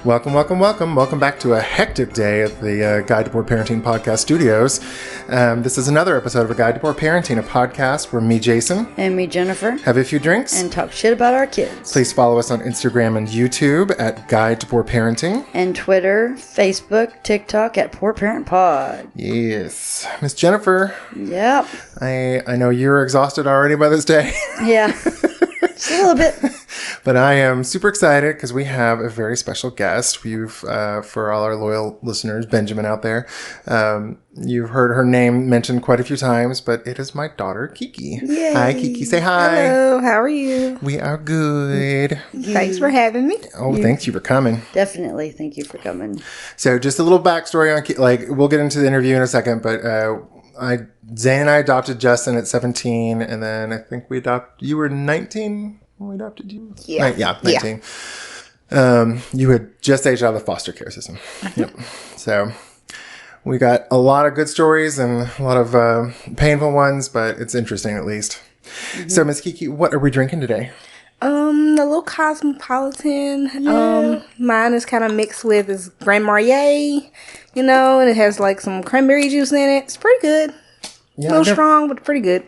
Welcome, welcome, welcome. Welcome back to a hectic day at the Guide to Poor Parenting podcast studios. This is another episode of A Guide to Poor Parenting, a podcast where me, Jason, and me, Jennifer, have a few drinks and talk shit about our kids. Please follow us on Instagram and YouTube at Guide to Poor Parenting. And Twitter, Facebook, TikTok at Poor Parent Pod. Yes. Miss Jennifer. Yep. I know you're exhausted already by this day. Yeah. Just a little bit. But I am super excited because we have a very special guest. For all our loyal listeners, Benjamin out there, you've heard her name mentioned quite a few times, but it is my daughter, Keke. Yay. Hi, Keke. Say hi. Hello. How are you? We are good. Thanks for having me. Oh, thanks you for coming. Definitely. Thank you for coming. So just a little backstory on Keke. We'll get into the interview in a second, but Zane and I adopted Justin at 17, and then I think you were 19 when we adopted you? Yeah. 19. Yeah. You had just aged out of the foster care system. Yep. So we got a lot of good stories and a lot of painful ones, but it's interesting at least. Mm-hmm. So Miss Keke, what are we drinking today? The little Cosmopolitan. Yeah. Mine is kind of mixed with is Grand Marnier, and it has like some cranberry juice in it. It's pretty good. Yeah, a little strong, but pretty good.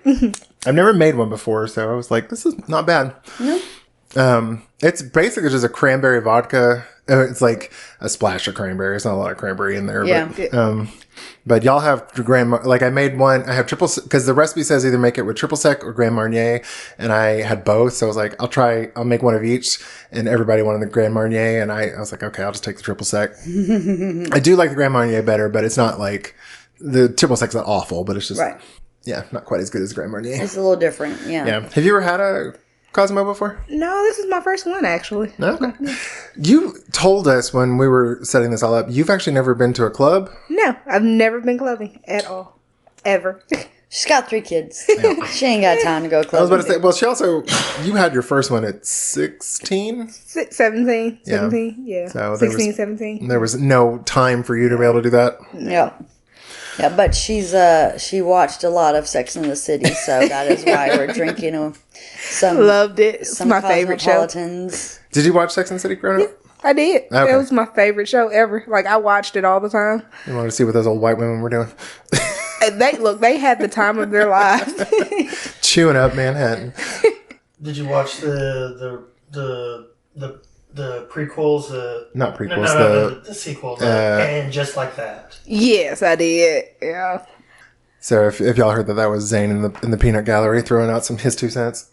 I've never made one before, so I was like, this is not bad. No. It's basically just a cranberry vodka. It's like a splash of cranberry. There's not a lot of cranberry in there. Yeah. But y'all have I made one. I have triple, because the recipe says either make it with triple sec or Grand Marnier, and I had both. So I was like, I'll make one of each, and everybody wanted the Grand Marnier, and I was like, okay, I'll just take the triple sec. I do like the Grand Marnier better, but it's not like the triple sec's not awful, but it's just not quite as good as Grand Marnier. It's a little different. Yeah. Have you ever had a Cosmo before? No, this is my first one, actually. Okay. You told us when we were setting this all up, you've actually never been to a club? No, I've never been clubbing at all. Ever. She's got 3 kids. Yeah. She ain't got time to go clubbing. I was about to say, well, she also, you had your first one at 16? 17. Yeah. So 16, 17. There was no time for you to be able to do that? Yeah. Yeah, but she watched a lot of Sex and the City, so that is why we're drinking some. Loved it. It's some my favorite show. Cosmopolitans. Did you watch Sex and the City growing up? I did. Okay. It was my favorite show ever. Like, I watched it all the time. You wanted to see what those old white women were doing? And they had the time of their lives. Chewing up Manhattan. Did you watch the prequels? Not prequels. No, the sequels. And Just Like That. Yes, I did. Yeah. So if y'all heard that was Zane in the peanut gallery throwing out his 2 cents.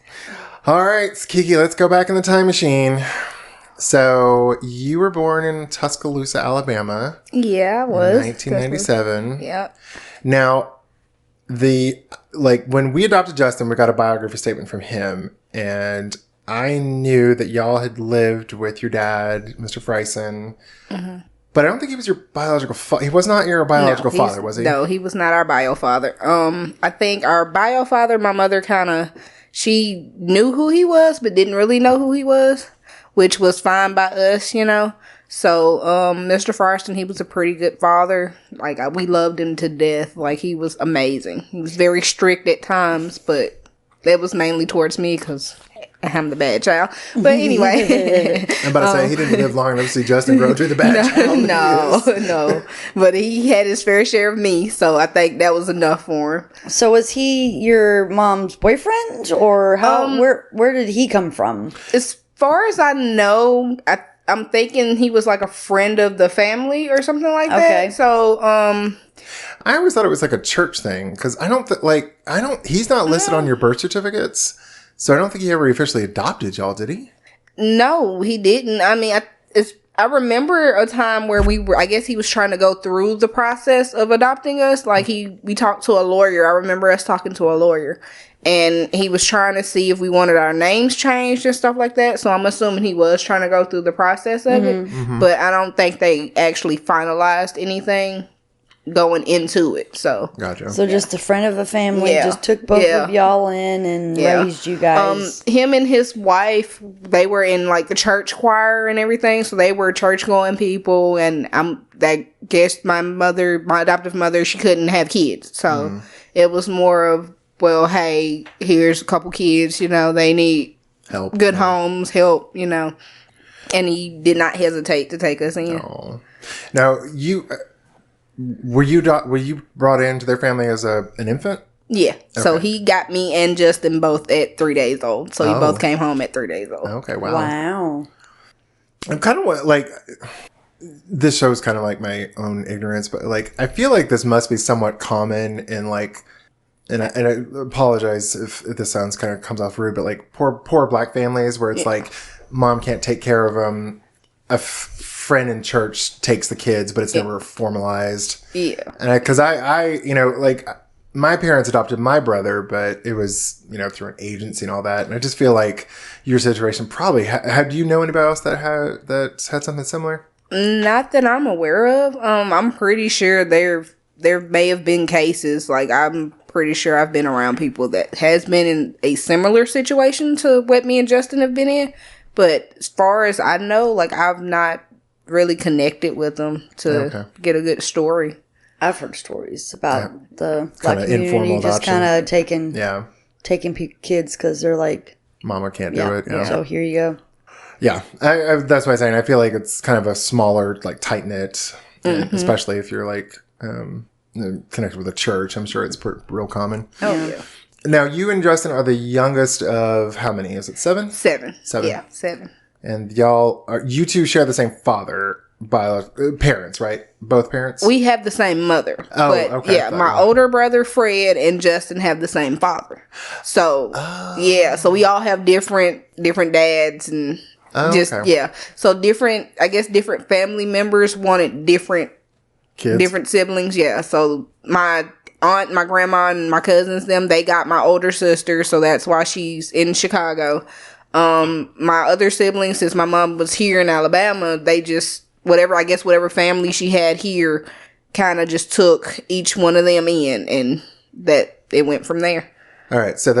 All right, Keke, let's go back in the time machine. So you were born in Tuscaloosa, Alabama. Yeah, I was. 1997. Yeah. Now, when we adopted Justin, we got a biography statement from him, and I knew that y'all had lived with your dad, Mr. Freisen, but I don't think he was your biological father. He was not your biological father, was he? No, he was not our bio father. I think our bio father, my mother she knew who he was, but didn't really know who he was, which was fine by us, So, Mr. Freisen, he was a pretty good father. Like, we loved him to death. Like, he was amazing. He was very strict at times, but that was mainly towards me because I'm the bad child. But anyway. I'm about to say, he didn't live long enough to see Justin grow to the bad child. No. But he had his fair share of me, so I think that was enough for him. So was he your mom's boyfriend, or where did he come from? As far as I know, I'm thinking he was like a friend of the family or something like that. So, I always thought it was like a church thing because he's not listed on your birth certificates. So I don't think he ever officially adopted y'all, did he? No, he didn't. I mean, I remember a time where I guess he was trying to go through the process of adopting us. Like we talked to a lawyer. I remember us talking to a lawyer. And he was trying to see if we wanted our names changed and stuff like that. So I'm assuming he was trying to go through the process of it. Mm-hmm. But I don't think they actually finalized anything going into it. So gotcha. So just a friend of the family just took both of y'all in and raised you guys. Him and his wife, they were in like the church choir and everything. So they were church going people. And I guess my adoptive mother, she couldn't have kids. So it was more of, well, hey, here's a couple kids, they need help, good homes, help, And he did not hesitate to take us in. Oh. Now, were you brought into their family as an infant? Yeah. Okay. So Okay. he got me and Justin both at 3 days old. So we both came home at 3 days old. Okay, wow. Wow. I'm kind of like, this shows kind of like my own ignorance, but like, I feel like this must be somewhat common in like, and I apologize if this sounds kind of comes off rude, but like poor black families where it's like mom can't take care of them. A friend in church takes the kids, but it's never formalized. Yeah. And because I like my parents adopted my brother, but it was, through an agency and all that. And I just feel like your situation probably do you know anybody else that had something similar? Not that I'm aware of. I'm pretty sure there may have been cases. Like, I'm pretty sure I've been around people that has been in a similar situation to what me and Justin have been in. But as far as I know, like, I've not really connected with them to get a good story. I've heard stories about the black community just kind of taking kids because they're like, mama can't do it. So here you go. Yeah, that's why I'm saying I feel like it's kind of a smaller, like tight knit, especially if you're like connected with a church. I'm sure it's real common. Oh yeah. Now, you and Justin are the youngest of how many? Is it 7? 7. Yeah, 7. And you two share the same father, parents, right? Both parents? We have the same mother. Oh, but okay. Yeah, my older brother Fred and Justin have the same father. So, so we all have different dads and So different family members wanted different kids, different siblings. Yeah. So my aunt, my grandma, and my cousins, they got my older sister, so that's why she's in Chicago. My other siblings, since my mom was here in Alabama, they just whatever family she had here kind of just took each one of them in, and that it went from there. All right. So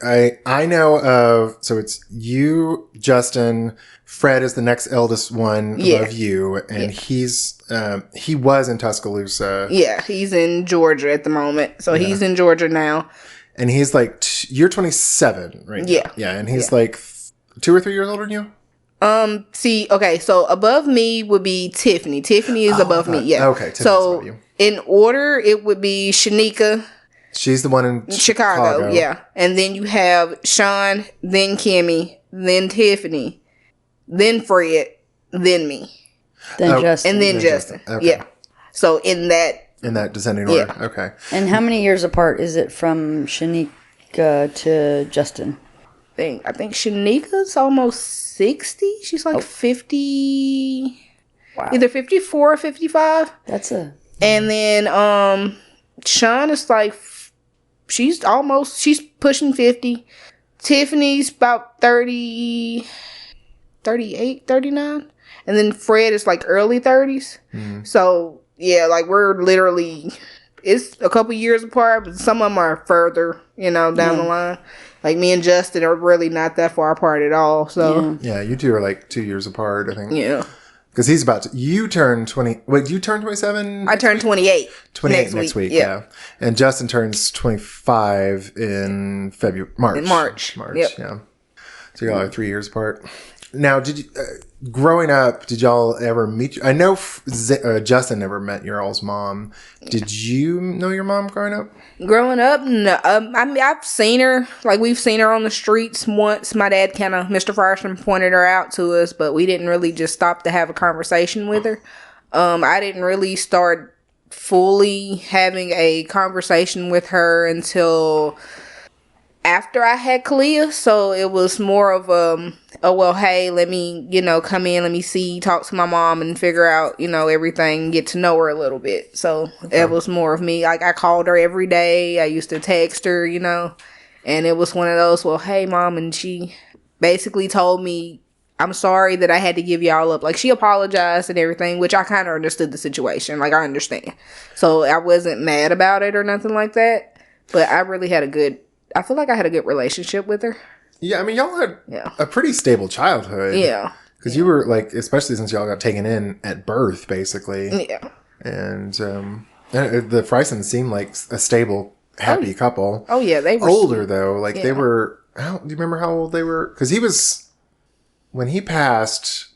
I know of, so it's you, Justin, Fred is the next eldest one above you, and he was in Tuscaloosa. Yeah, he's in Georgia at the moment. So he's in Georgia now. And he's like, you're 27, right? Yeah. Now. Yeah, and he's like 2 or 3 years older than you? So above me would be Tiffany. Tiffany is above me, yeah. Okay, Tiffany's above you. In order, it would be Shanika. She's the one in Chicago, yeah. And then you have Sean, then Kimmy, then Tiffany, then Fred, then me. Then Justin. And then Justin. Okay. Yeah. So in that descending order. Okay. And how many years apart is it from Shanika to Justin? I think Shanika's almost 60. She's like 50. Wow. Either 54 or 55. And then Sean is like, she's pushing 50. Tiffany's about 30, 38, 39. And then Fred is like early 30s. Mm-hmm. So, yeah, like we're literally, it's a couple years apart, but some of them are further, down the line. Like me and Justin are really not that far apart at all. So yeah, you two are like 2 years apart, I think. Yeah. Because he's you turn 20. Wait, you turn 27? I turn 28. 28 next week. Yeah. And Justin turns 25 in March. In March. Yep. Yeah. So y'all are 3 years apart. Now, did you, growing up, did y'all ever meet? I know Justin never met your all's mom. Did you know your mom growing up? Growing up, no. I mean, I've seen her. Like, we've seen her on the streets once. My dad Mr. Frierson pointed her out to us, but we didn't really just stop to have a conversation with her. I didn't really start fully having a conversation with her until after I had Kalia. So it was more of hey, let me, come in, let me see, talk to my mom and figure out, everything, get to know her a little bit. So it was more of me. Like, I called her every day. I used to text her, and it was one of those, hey, mom. And she basically told me, I'm sorry that I had to give y'all up. Like, she apologized and everything, which I kind of understood the situation. Like, I understand. So I wasn't mad about it or nothing like that. But I really had I feel like I had a good relationship with her. Yeah, I mean, y'all had a pretty stable childhood. Yeah. Because you were, like, especially since y'all got taken in at birth, basically. Yeah. And the Frysons seemed like a stable, happy couple. Oh, yeah, they were older, though. Like, they were, do you remember how old they were? Because he was when he passed,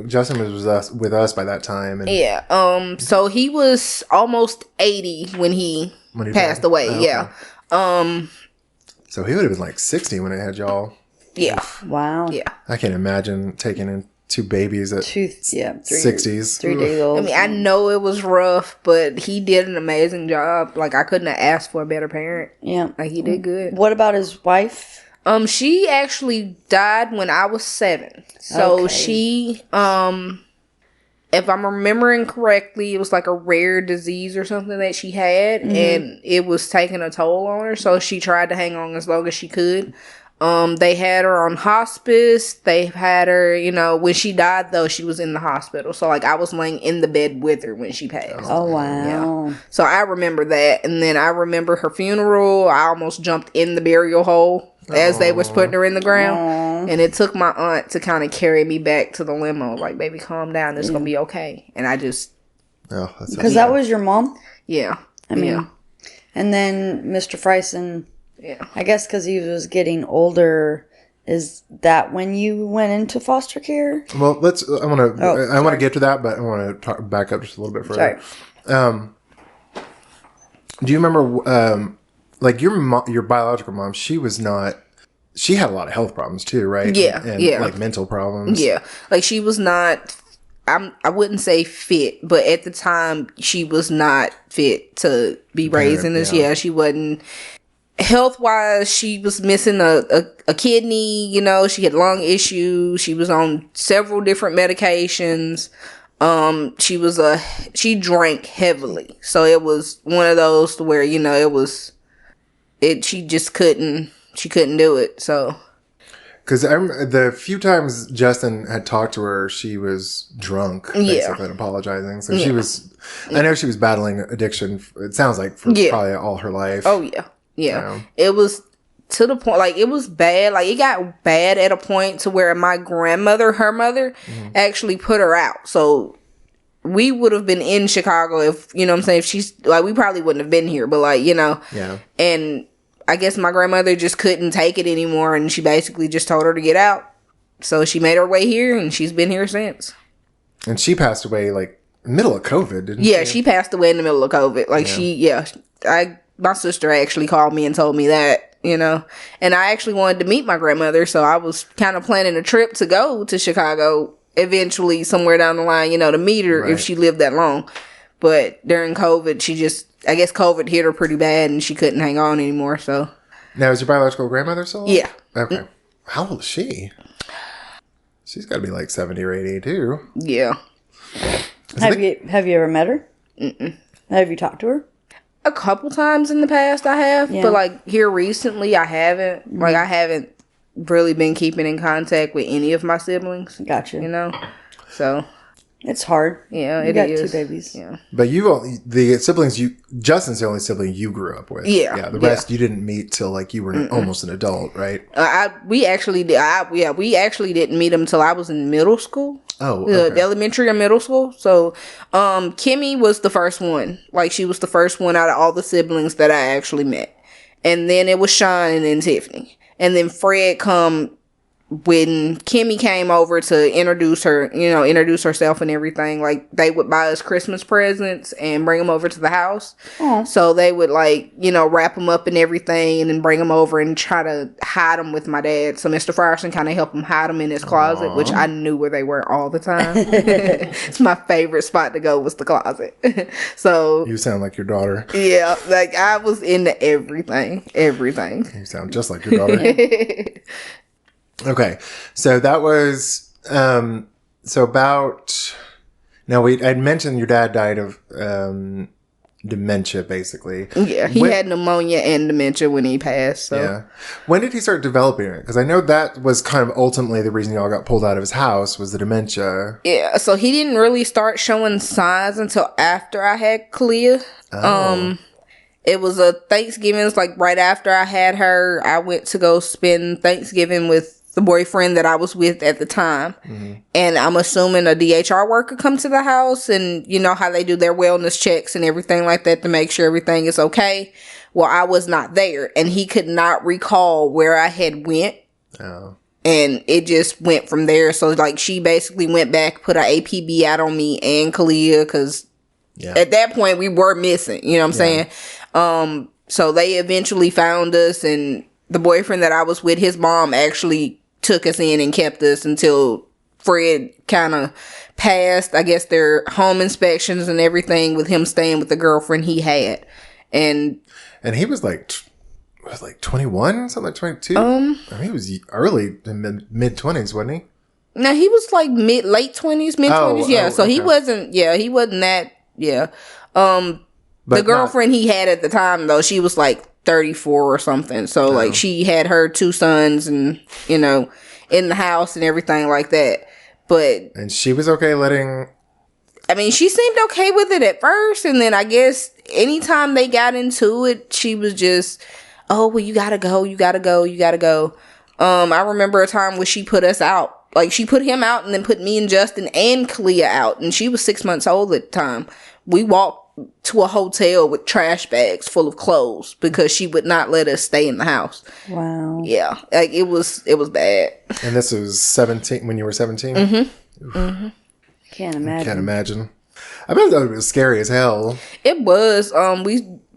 Justin was with us by that time. And Yeah. So he was almost 80 when he passed died? away. Oh, Yeah. okay. So he would have been like 60 when I had y'all. Yeah. Wow. Yeah. I can't imagine taking in 2 babies at 60s. 3 days old. I mean, I know it was rough, but he did an amazing job. Like, I couldn't have asked for a better parent. Yeah. Like, he did good. What about his wife? She actually died when I was 7. So Okay. she, if I'm remembering correctly, it was like a rare disease or something that she had, and it was taking a toll on her. So she tried to hang on as long as she could. They had her on hospice. They had her, when she died, though, she was in the hospital. So, like, I was laying in the bed with her when she passed. Oh, wow. Yeah. So I remember that. And then I remember her funeral. I almost jumped in the burial hole as they was putting her in the ground. Aww. And it took my aunt to kind of carry me back to the limo. Like, baby, calm down. It's going to be okay. And I just... Oh, that's Because that was your mom? Yeah. I mean... And then Mr. Friesen... Yeah. I guess because he was getting older... Is that when you went into foster care? Well, I want to get to that, but I want to back up just a little bit further. Sorry. Do you remember, like your biological mom? She had a lot of health problems too, right? Yeah, and yeah. like mental problems. Yeah. Like, she was not... I wouldn't say fit, but at the time, she was not fit to be raising this. Yeah. Yeah, she wasn't... Health-wise, she was missing a kidney, she had lung issues, she was on several different medications, she drank heavily, so it was one of those where, she just couldn't do it, so. Because the few times Justin had talked to her, she was drunk, basically, and apologizing. So she was, I know she was battling addiction, it sounds like, for probably all her life. Oh, yeah. Yeah. It was to the point, like, it was bad. Like, it got bad at a point to where my grandmother, her mother, actually put her out. So, we would have been in Chicago if, if she's, like, we probably wouldn't have been here, but, like, Yeah. And I guess my grandmother just couldn't take it anymore, and she basically just told her to get out. So, she made her way here, and she's been here since. And she passed away, like, middle of COVID, didn't she? Yeah, she passed away in the middle of COVID. Like, my sister actually called me and told me that, and I actually wanted to meet my grandmother, so I was kind of planning a trip to go to Chicago eventually somewhere down the line, to meet her if she lived that long. But during COVID, I guess COVID hit her pretty bad and she couldn't hang on anymore, so. Now, is your biological grandmother still alive? Yeah. Okay. How old is she? She's got to be like 70 or 80 too. Yeah. Have you ever met her? Mm-mm. Have you talked to her? A couple times in the past I have, but like here recently I haven't. Mm-hmm. Like, I haven't really been keeping in contact with any of my siblings. Gotcha. So it's hard. Yeah, you got 2 babies. Yeah. But the siblings Justin's the only sibling you grew up with. Yeah. Yeah. The rest you didn't meet till like you were almost an adult, right? We actually didn't meet him until I was in middle school. Oh, okay. Elementary or middle school. So, Kimmy was the first one. Like, she was the first one out of all the siblings that I actually met. And then it was Sean and then Tiffany. And then Fred come when Kimmy came over to introduce herself and everything. Like, they would buy us Christmas presents and bring them over to the house. Aww. So they would, like, wrap them up and everything and then bring them over and try to hide them with my dad. So Mr. Frierson kind of helped him hide them in his closet, which I knew where they were all the time. It's my favorite spot to go was the closet. So You sound like your daughter. yeah, like, I was into everything. You sound just like your daughter. Okay, so that was I'd mentioned your dad died of dementia, basically. Yeah, he had pneumonia and dementia when he passed. So. Yeah, when did he start developing it? Because I know that was kind of ultimately the reason y'all got pulled out of his house was the dementia. Yeah, so he didn't really start showing signs until after I had Kalia. Oh. It was a Thanksgiving. It was like right after I had her. I went to go spend Thanksgiving with the boyfriend that I was with at the time. Mm-hmm. And I'm assuming a DHR worker come to the house and you know how they do their wellness checks and everything like that to make sure everything is okay. Well, I was not there and he could not recall where I had went. Oh. And it just went from there. So, like, she basically went back, put an APB out on me and Kalia, because at that point, we were missing. You know what I'm saying? So, they eventually found us, and the boyfriend that I was with, his mom actually took us in and kept us until Fred kind of passed, I guess, their home inspections and everything, with him staying with the girlfriend he had. And he was like... 21, something like 22. I mean, he was early in mid 20s, wasn't he? No, he was like late 20s, mid 20s. Yeah, so okay. he wasn't that. Yeah. The girlfriend he had at the time, though, she was like 34 or something. So like she had her 2 sons, and in the house and everything like that. And she was okay letting. I mean, she seemed okay with it at first, and then I guess anytime they got into it, she was just, oh, well, you gotta go. I remember a time where she put us out. Like, she put him out and then put me and Justin and Kalia out. And she was 6 months old at the time. We walked to a hotel with trash bags full of clothes because she would not let us stay in the house. Wow. Yeah. Like, it was bad. And this was 17, when you were 17? Mm-hmm. Mm-hmm. Can't imagine. I bet that was scary as hell. It was.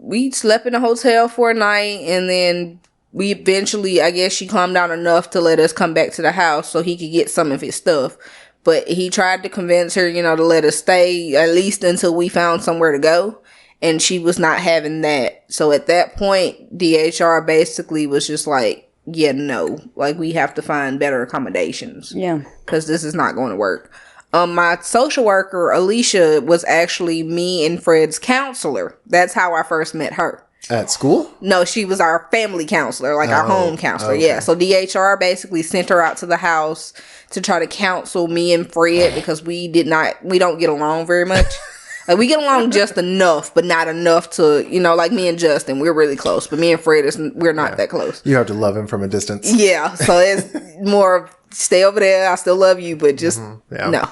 We slept in a hotel for a night, and then we eventually, I guess she calmed down enough to let us come back to the house so he could get some of his stuff. But he tried to convince her, to let us stay at least until we found somewhere to go. And she was not having that. So at that point, DHR basically was just like, yeah, no. Like, we have to find better accommodations. Yeah. Because this is not going to work. My social worker, Alicia, was actually me and Fred's counselor. That's how I first met her. At school? No, she was our family counselor, like our home counselor. Okay. Yeah. So DHR basically sent her out to the house to try to counsel me and Fred, because we don't get along very much. Like, we get along just enough, but not enough to, like me and Justin, we're really close. But me and Fred, we're not that close. You have to love him from a distance. Yeah. So it's more of, stay over there, I still love you, but just no.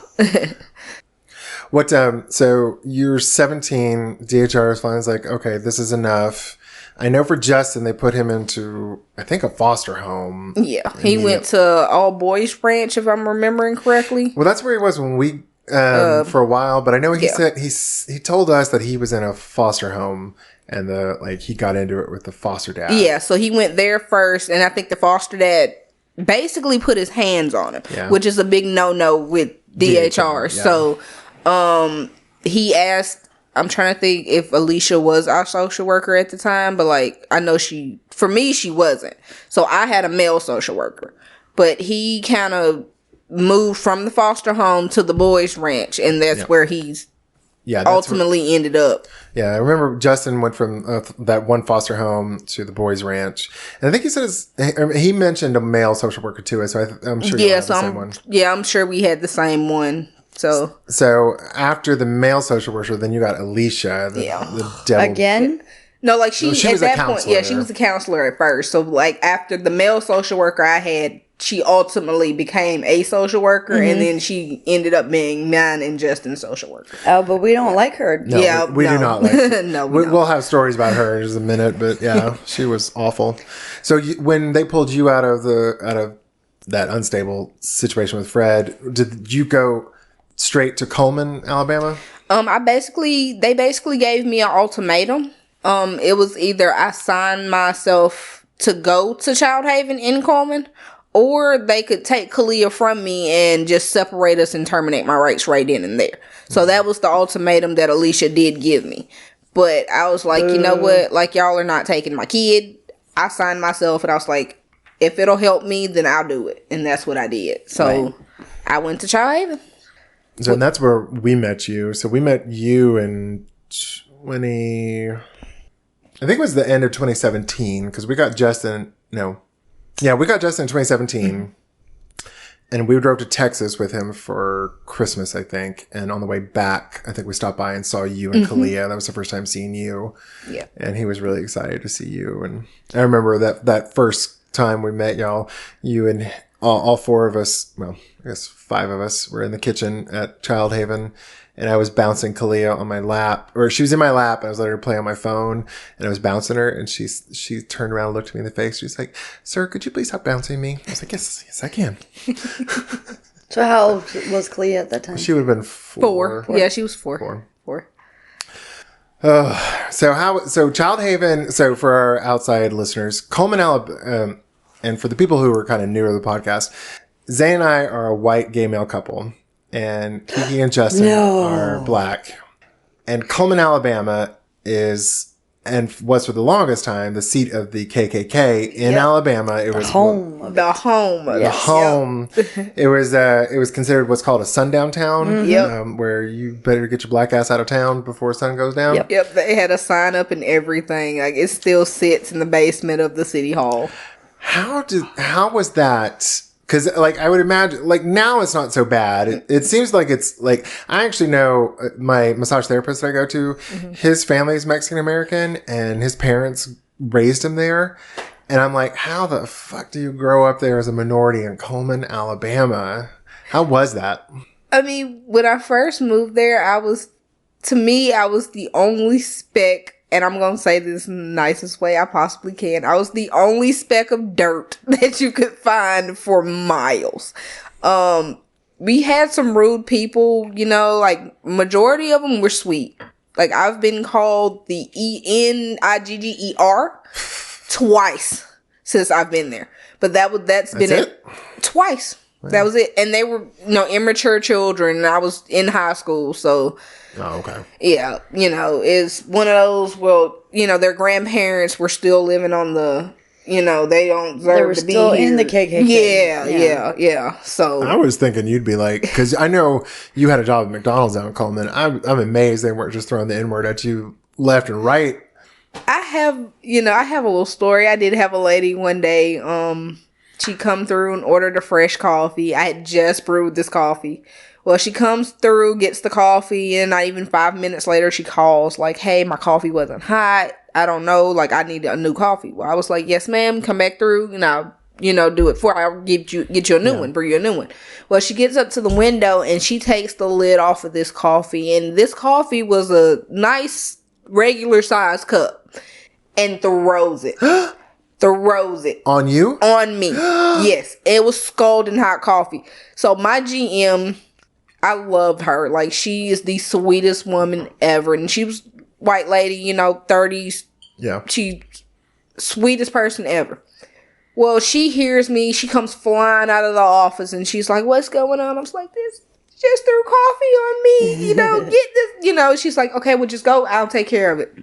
What, so you're 17, DHR is fine. It's like, okay, this is enough. I know for Justin, they put him into, I think, a foster home. Yeah. He went to all boys ranch, if I'm remembering correctly. Well, that's where he was when we, for a while, but I know he said, he told us that he was in a foster home, and he got into it with the foster dad. Yeah. So he went there first, and I think the foster dad basically put his hands on him, which is a big no-no with DHR. Yeah. So, he asked, I'm trying to think if Alicia was our social worker at the time, but I know for me, she wasn't. So I had a male social worker, but he kind of moved from the foster home to the boys ranch, and that's where he's ultimately ended up. Yeah, I remember Justin went from that one foster home to the boys ranch, and I think he said he mentioned a male social worker too. So I'm sure you had the same one. Yeah, I'm sure we had the same one. So after the male social worker, then you got Alicia, the devil. Again? No, she was at a that counselor. point, she was a counselor at first. So after the male social worker I had, she ultimately became a social worker, and then she ended up being mine and Justin's social worker. Oh, but we don't like her. No, we do not like her. No, we'll have stories about her in just a minute, but yeah, she was awful. So when they pulled you out of that unstable situation with Fred, did you go straight to Cullman, Alabama? They basically gave me an ultimatum. It was either I signed myself to go to Child Haven in Cullman, or they could take Kalia from me and just separate us and terminate my rights right in and there. So that was the ultimatum that Alicia did give me. But I was like, you know what? Like, y'all are not taking my kid. I signed myself, and I was like, if it'll help me, then I'll do it. And that's what I did. So I went to Child Haven. So that's where we met you. So we met you in I think it was the end of 2017, because we got Justin. We got Justin in 2017, and we drove to Texas with him for Christmas, I think. And on the way back, I think we stopped by and saw you and Kalia. That was the first time seeing you. Yeah. And he was really excited to see you. And I remember that first time we met y'all, you and all 4 of us, well, I guess 5 of us, were in the kitchen at Child Haven. and I was bouncing Kalia on my lap, or she was in my lap, and I was letting her play on my phone, and I was bouncing her, and she turned around and looked me in the face. She was like, "Sir, could you please stop bouncing me?" I was like, yes, I can. So how old was Clea at that time? She would have been four. Yeah, she was four. So Child Haven. So for our outside listeners, Cullman, Alabama, and for the people who are kind of new to the podcast, Zay and I are a white gay male couple, and Keke and Justin are black. And Cullman, Alabama is, and was for the longest time, the seat of the KKK in Alabama. It was the home. The home. It was considered what's called a sundown town, where you better get your black ass out of town before sun goes down. Yep. They had a sign up and everything. Like, it still sits in the basement of the city hall. How was that? Because, like, I would imagine, like, now it's not so bad. It seems like it's, like, I actually know my massage therapist that I go to, his family is Mexican-American, and his parents raised him there. And I'm like, how the fuck do you grow up there as a minority in Cullman, Alabama? How was that? I mean, when I first moved there, I was the only speck, and I'm going to say this in the nicest way I possibly can. I was the only speck of dirt that you could find for miles. We had some rude people, you know, like, majority of them were sweet. Like, I've been called the ENIGGER twice since I've been there. But that's been it twice. Wow. That was it. And they were, you know, immature children, and I was in high school, so... Oh, okay. Yeah, you know, it's one of those, well, you know, their grandparents were still living on the, you know, they don't deserve to be still here. In the KKK. Yeah. So I was thinking you'd be like, because I know you had a job at McDonald's out in Cullman. I'm amazed they weren't just throwing the N-word at you left and right. I have a little story. I did have a lady one day, she come through and ordered a fresh coffee. I had just brewed this coffee. Well, she comes through, gets the coffee, and not even 5 minutes later, she calls like, "Hey, my coffee wasn't hot. I don't know. Like, I need a new coffee." Well, I was like, "Yes, ma'am. Come back through, and I'll, do it for. I'll get you a new one, brew you a new one." Well, she gets up to the window and she takes the lid off of this coffee, and this coffee was a nice regular size cup, and throws it. Throws it. On you? On me. Yes. It was scalding hot coffee. So my GM, I loved her. Like, she is the sweetest woman ever. And she was white lady, 30s. Yeah. She sweetest person ever. Well, she hears me. She comes flying out of the office and she's like, "What's going on?" I was like, "This just threw coffee on me. Get this." She's like, "Okay, well, just go. I'll take care of it."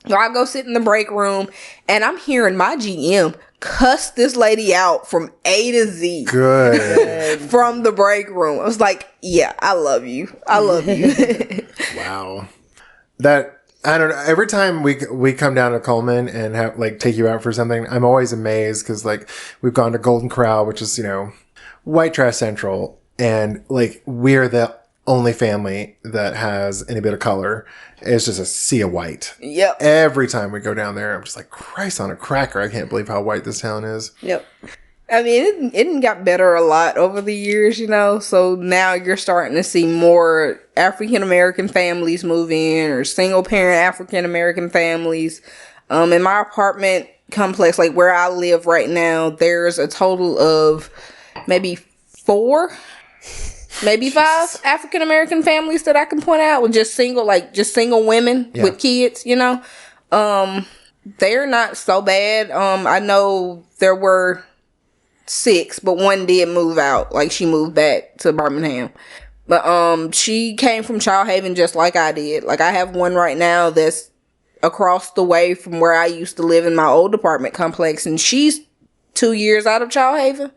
So I go sit in the break room and I'm hearing my GM cuss this lady out from A to Z. Good. From the break room. I was like, "Yeah, I love you. I love you." Wow. I don't know. Every time we come down to Cullman and have, take you out for something, I'm always amazed because, we've gone to Golden Corral, which is, white trash central. And, we're the only family that has any bit of color. It's just a sea of white. Yep. Every time we go down there, I'm just like, Christ on a cracker. I can't believe how white this town is. Yep. I mean, it got better a lot over the years, so now you're starting to see more African-American families move in or single-parent African-American families. In my apartment complex, where I live right now, there's a total of maybe 4, maybe 5 African-American families that I can point out with just single women with kids, They're not so bad. I know there were 6, but one did move out. She moved back to Birmingham. But she came from Child Haven just like I did. I have one right now that's across the way from where I used to live in my old apartment complex, and she's 2 years out of Child Haven,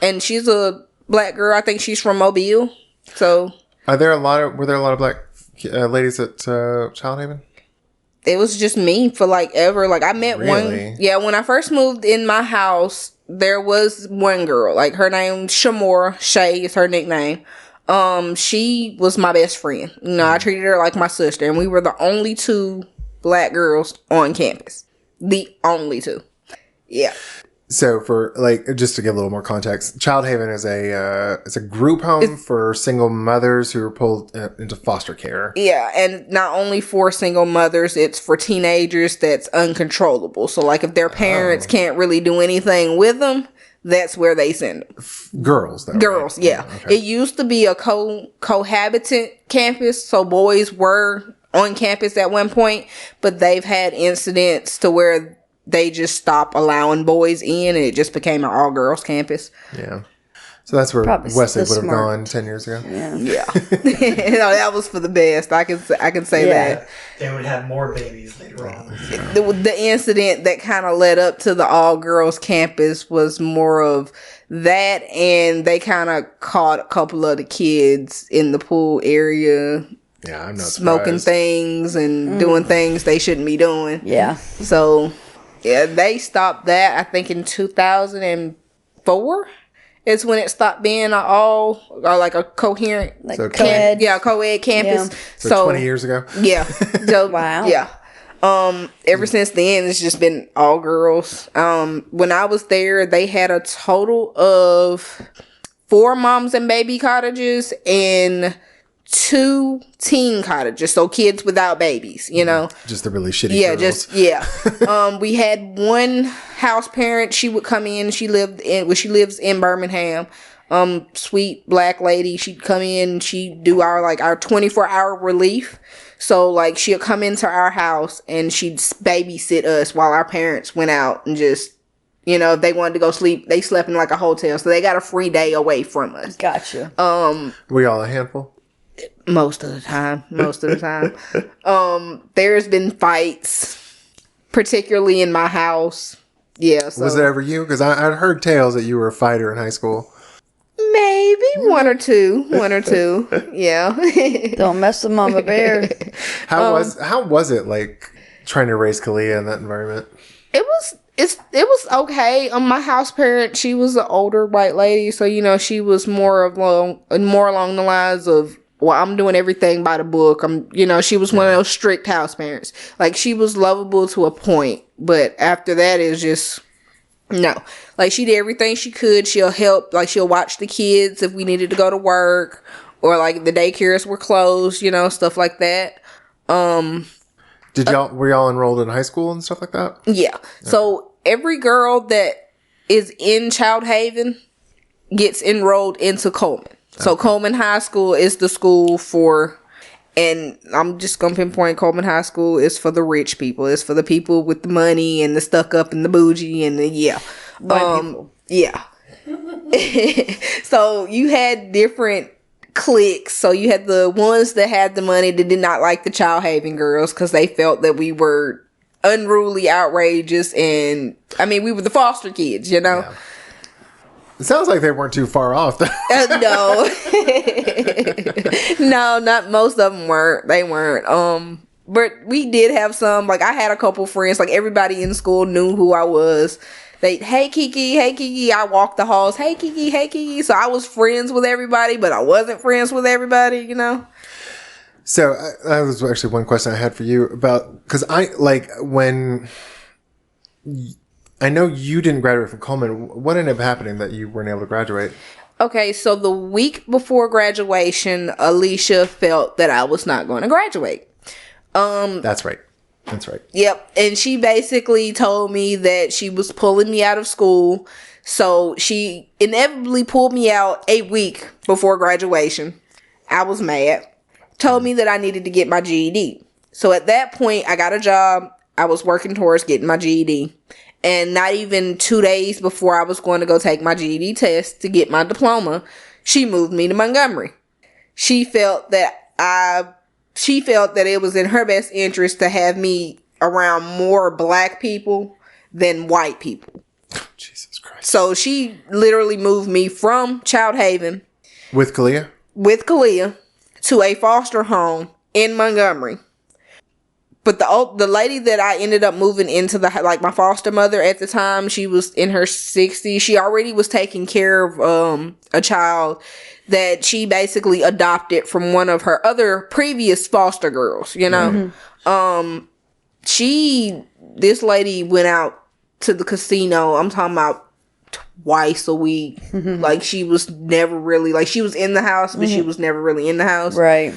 and she's a black girl. I think she's from Mobile. So were there a lot of black ladies at Child Haven? It was just me for ever. I met really? one. Yeah, when I first moved in my house, there was one girl. Her name Shamora. Shay is her nickname. She was my best friend. I treated her like my sister, and we were the only 2 black girls on campus. The only 2. Yeah. So for just to give a little more context, Child Haven is it's a group home for single mothers who are pulled into foster care. Yeah, and not only for single mothers, it's for teenagers that's uncontrollable. So like if their parents can't really do anything with them, that's where they send them. Girls, though. Girls, right? yeah. Okay. It used to be a cohabitant campus, so boys were on campus at one point, but they've had incidents to where they just stopped allowing boys in, and it just became an all-girls campus. Yeah. So that's where Probably Wesley the would have smart. gone 10 years ago. Yeah. Yeah. That was for the best. I can say Yeah. that. They would have more babies later on. The incident that kind of led up to the all-girls campus was more of that, and they kind of caught a couple of the kids in the pool area Yeah, I'm not smoking surprised. things and doing things they shouldn't be doing. Yeah. So, yeah, they stopped that, I think, in 2004 is when it stopped being a coherent, So co-ed. co-ed campus. Yeah. So 20 years ago? Yeah. So, Wow. Yeah. Ever since then, it's just been all girls. When I was there, they had a total of 4 moms and baby cottages and 2 teen cottages, so kids without babies, you know. Just the really shitty girls. We had one house parent. She would come in. She lives in Birmingham. Sweet black lady. She'd come in. She'd do our 24-hour relief. So like she'd come into our house and she'd babysit us while our parents went out and just, you know, if they wanted to go sleep, they slept in like a hotel. So they got a free day away from us. Gotcha. Were y'all a handful? Most of the time. There's been fights, particularly in my house. Yeah. So Was it ever you? Because I'd heard tales that you were a fighter in high school. maybe one or two. Yeah. Don't mess with Mama Bear. How was it like trying to raise Kalia in that environment? It was okay. My house parent, she was an older white lady, so you know she was more along the lines of, well, I'm doing everything by the book. She was one of those strict house parents. Like she was lovable to a point, but after that it's just no. Like she did everything she could. She'll help. Like she'll watch the kids if we needed to go to work, or like the daycares were closed. You know, stuff like that. Were y'all enrolled in high school and stuff like that? Yeah. Okay. So every girl that is in Child Haven gets enrolled into Cullman. So Cullman High School is the school for, and I'm just going to pinpoint Cullman High School is for the rich people. It's for the people with the money and the stuck up and the bougie and the, yeah. White people. Yeah. So you had different cliques. So you had the ones that had the money that did not like the Child Haven girls because they felt that we were unruly, outrageous, and I mean we were the foster kids, you know. Yeah. It sounds like they weren't too far off. No. No, not most of them weren't. They weren't. But we did have some. Like I had a couple friends. Like everybody in school knew who I was. Hey Keke. I walked the halls. Hey Keke. So I was friends with everybody, but I wasn't friends with everybody, you know? So that was actually one question I had for you about, because I know you didn't graduate from Cullman. What ended up happening that you weren't able to graduate? Okay, so the week before graduation, Alicia felt that I was not going to graduate. That's right. Yep. And she basically told me that she was pulling me out of school. So she inevitably pulled me out a week before graduation. I was mad. Told me that I needed to get my GED. So at that point, I got a job. I was working towards getting my GED. And not even 2 days before I was going to go take my GED test to get my diploma, she moved me to Montgomery. She felt that it was in her best interest to have me around more black people than white people. Jesus Christ. So she literally moved me from Child Haven With Kalia to a foster home in Montgomery. But the lady that I ended up moving into my foster mother at the time, she was in her 60s. She already was taking care of a child that she basically adopted from one of her other previous foster girls, you know. Mm-hmm. This lady went out to the casino. I'm talking about twice a week. Like, she was never really, like, she was in the house, but she was never really in the house. Right.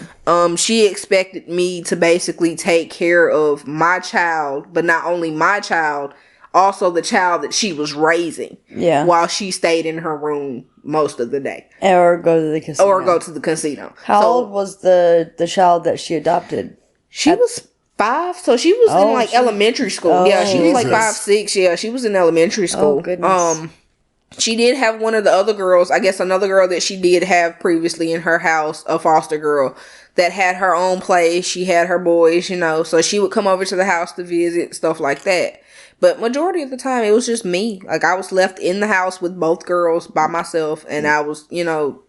She expected me to basically take care of my child, but not only my child, also the child that she was raising. Yeah. While she stayed in her room most of the day. Or go to the casino. How old was the child that she adopted? She was 5, so she was in like elementary school. Yeah, she was like 5, 6. Yeah, she was in elementary school. Oh, goodness. She did have one of the other girls, I guess another girl that she did have previously in her house, a foster girl, that had her own place. She had her boys, you know, so she would come over to the house to visit, stuff like that. But majority of the time, it was just me. Like, I was left in the house with both girls by myself, and I was, you know,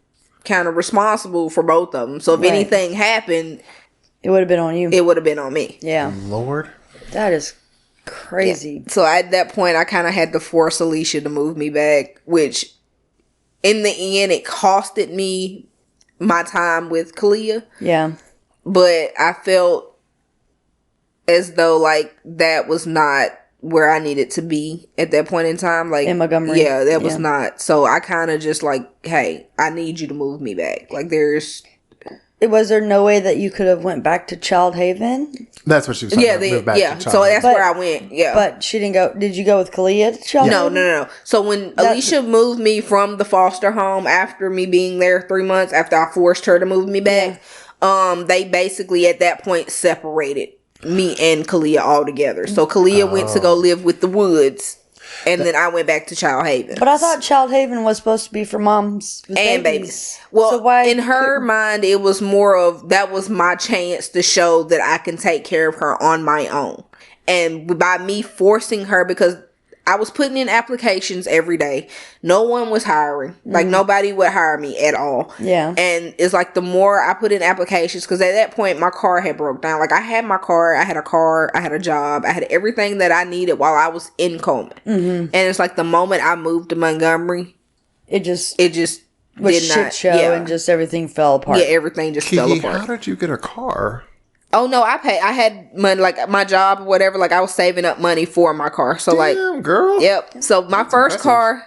kind of responsible for both of them. So if anything happened, it would have been on you. It would have been on me. Yeah. Lord. That is crazy. Yeah. So at that point, I kind of had to force Alicia to move me back, which in the end, it costed me my time with Kalia. Yeah. But I felt as though, like, that was not where I needed to be at that point in time. Like, in Montgomery. Yeah, that was not. So I kind of just like, hey, I need you to move me back. Like, was there no way that you could have went back to Child Haven? That's what she was talking about. So that's where I went. Yeah. But she didn't go. Did you go with Kalia to Child Haven? No. So when Alicia moved me from the foster home after me being there 3 months, after I forced her to move me back, they basically at that point separated me and Kalia all together. So Kalia went to go live with the Woods, and then I went back to Child Haven. But I thought Child Haven was supposed to be for moms with and babies. Well, so why in her mind, it was more of, that was my chance to show that I can take care of her on my own. And by me forcing her, because I was putting in applications every day. No one was hiring. Like, nobody would hire me at all. Yeah. And it's like, the more I put in applications, because at that point, my car had broke down. Like, I had my car, I had a job, I had everything that I needed while I was in Cullman. And it's like, the moment I moved to Montgomery, it just was shit show, and just everything fell apart. Yeah, everything just fell apart. How did you get a car? Oh no, I had money, like my job or whatever, like I was saving up money for my car. So Damn, girl. Yep. So my first car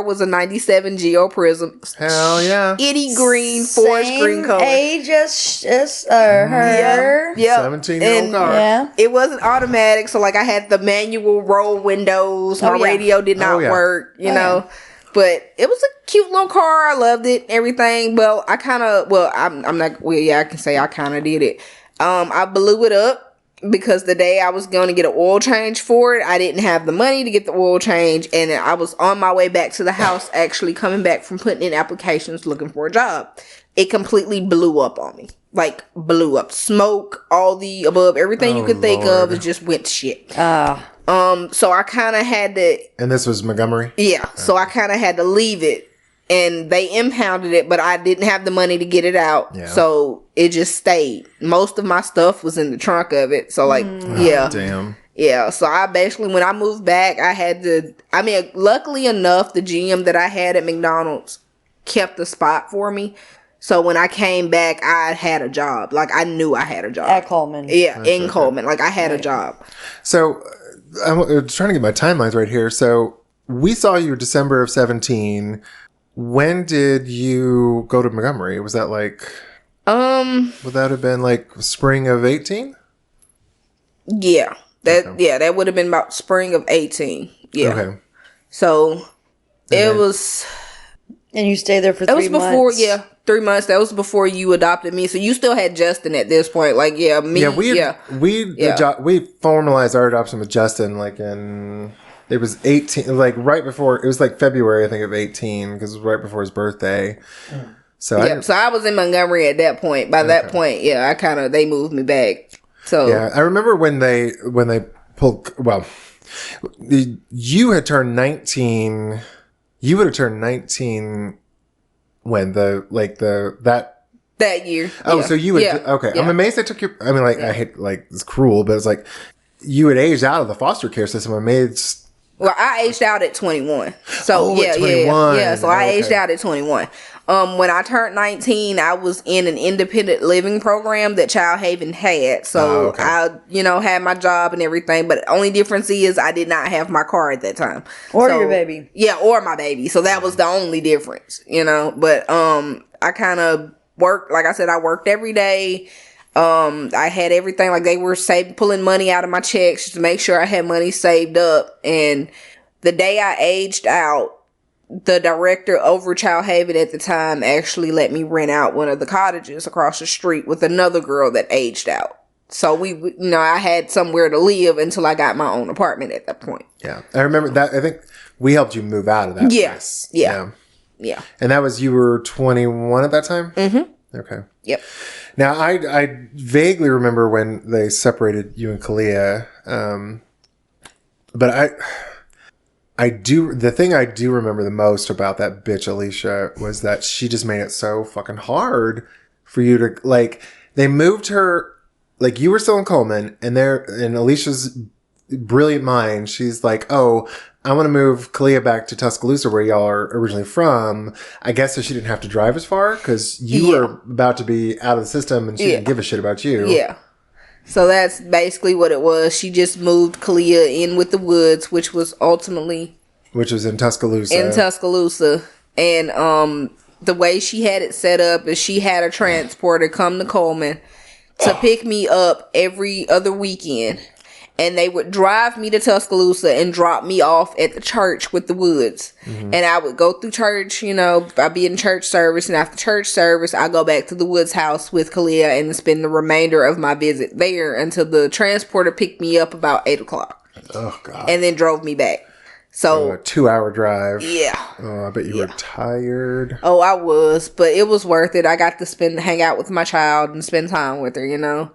was a 97 Geo Prism. Hell yeah. Itty green, forest green color. Age as her. Yeah. 17-year-old car. Yeah. It wasn't automatic, so like I had the manual roll windows. My radio did not work, you know. But it was a cute little car. I loved it, everything. Well, I can say I kind of did it. I blew it up because the day I was going to get an oil change for it, I didn't have the money to get the oil change. And I was on my way back to the house, actually coming back from putting in applications looking for a job. It completely blew up on me. Like, blew up. Smoke, all the above, everything you could think of, it just went to shit. So I kind of had to... And this was Montgomery? Yeah. So I kind of had to leave it. And they impounded it, but I didn't have the money to get it out. Yeah. So it just stayed. Most of my stuff was in the trunk of it. So, like, yeah. Damn. Yeah. So I basically, when I moved back, I had to... I mean, luckily enough, the GM that I had at McDonald's kept the spot for me. So when I came back, I had a job. Like, I knew I had a job. At Cullman. Yeah, in Cullman. Like, I had a job. So I'm trying to get my timelines right here. So we saw you December of 17. When did you go to Montgomery? Was that like... would that have been like spring of 18? Yeah. That would have been about spring of 18. Yeah. Okay. So it was... And you stayed there for 3 months? That was before, 3 months. That was before you adopted me. So you still had Justin at this point. Like, me. We formalized our adoption with Justin like in... It was 18, like right before, it was like February, I think, of 18, because it was right before his birthday. So I was in Montgomery at that point. By that point, they moved me back. So yeah, I remember when they pulled, well, you had turned 19, you would have turned 19 when that year. Oh, so you would, okay. Yeah. I'm amazed they took you, I mean, like, I hate, like, it's cruel, but it's like, you had aged out of the foster care system. I'm amazed. Well, I aged out at 21. So, 21. Yeah. So I aged out at 21. When I turned 19, I was in an independent living program that Child Haven had. So I, had my job and everything. But the only difference is I did not have my car at that time. Or your baby. Yeah, or my baby. So that was the only difference, But I kind of worked, like I said, I worked every day. I had everything, like they were pulling money out of my checks to make sure I had money saved up. And the day I aged out, the director over Child Haven at the time actually let me rent out one of the cottages across the street with another girl that aged out. So I had somewhere to live until I got my own apartment at that point. Yeah. I remember that. I think we helped you move out of that place. Yeah. And that was, you were 21 at that time? Mm-hmm. Okay. Yep. Now, I vaguely remember when they separated you and Kalia. But the thing I do remember the most about that bitch Alicia was that she just made it so fucking hard for you to, like, they moved her, like, you were still in Cullman, and Alicia's brilliant mind, she's like, oh, I want to move Kalia back to Tuscaloosa where y'all are originally from. I guess so she didn't have to drive as far because you were about to be out of the system and she didn't give a shit about you. Yeah. So that's basically what it was. She just moved Kalia in with the Woods, which was in Tuscaloosa. And the way she had it set up is she had a transporter come to Cullman to pick me up every other weekend. And they would drive me to Tuscaloosa and drop me off at the church with the Woods. Mm-hmm. And I would go through church, I'd be in church service. And after church service, I go back to the Woods house with Kalia and spend the remainder of my visit there until the transporter picked me up about 8 o'clock. Oh, God. And then drove me back. So a 2-hour drive. Yeah. Oh, I bet you were tired. Oh, I was. But it was worth it. I got to hang out with my child and spend time with her,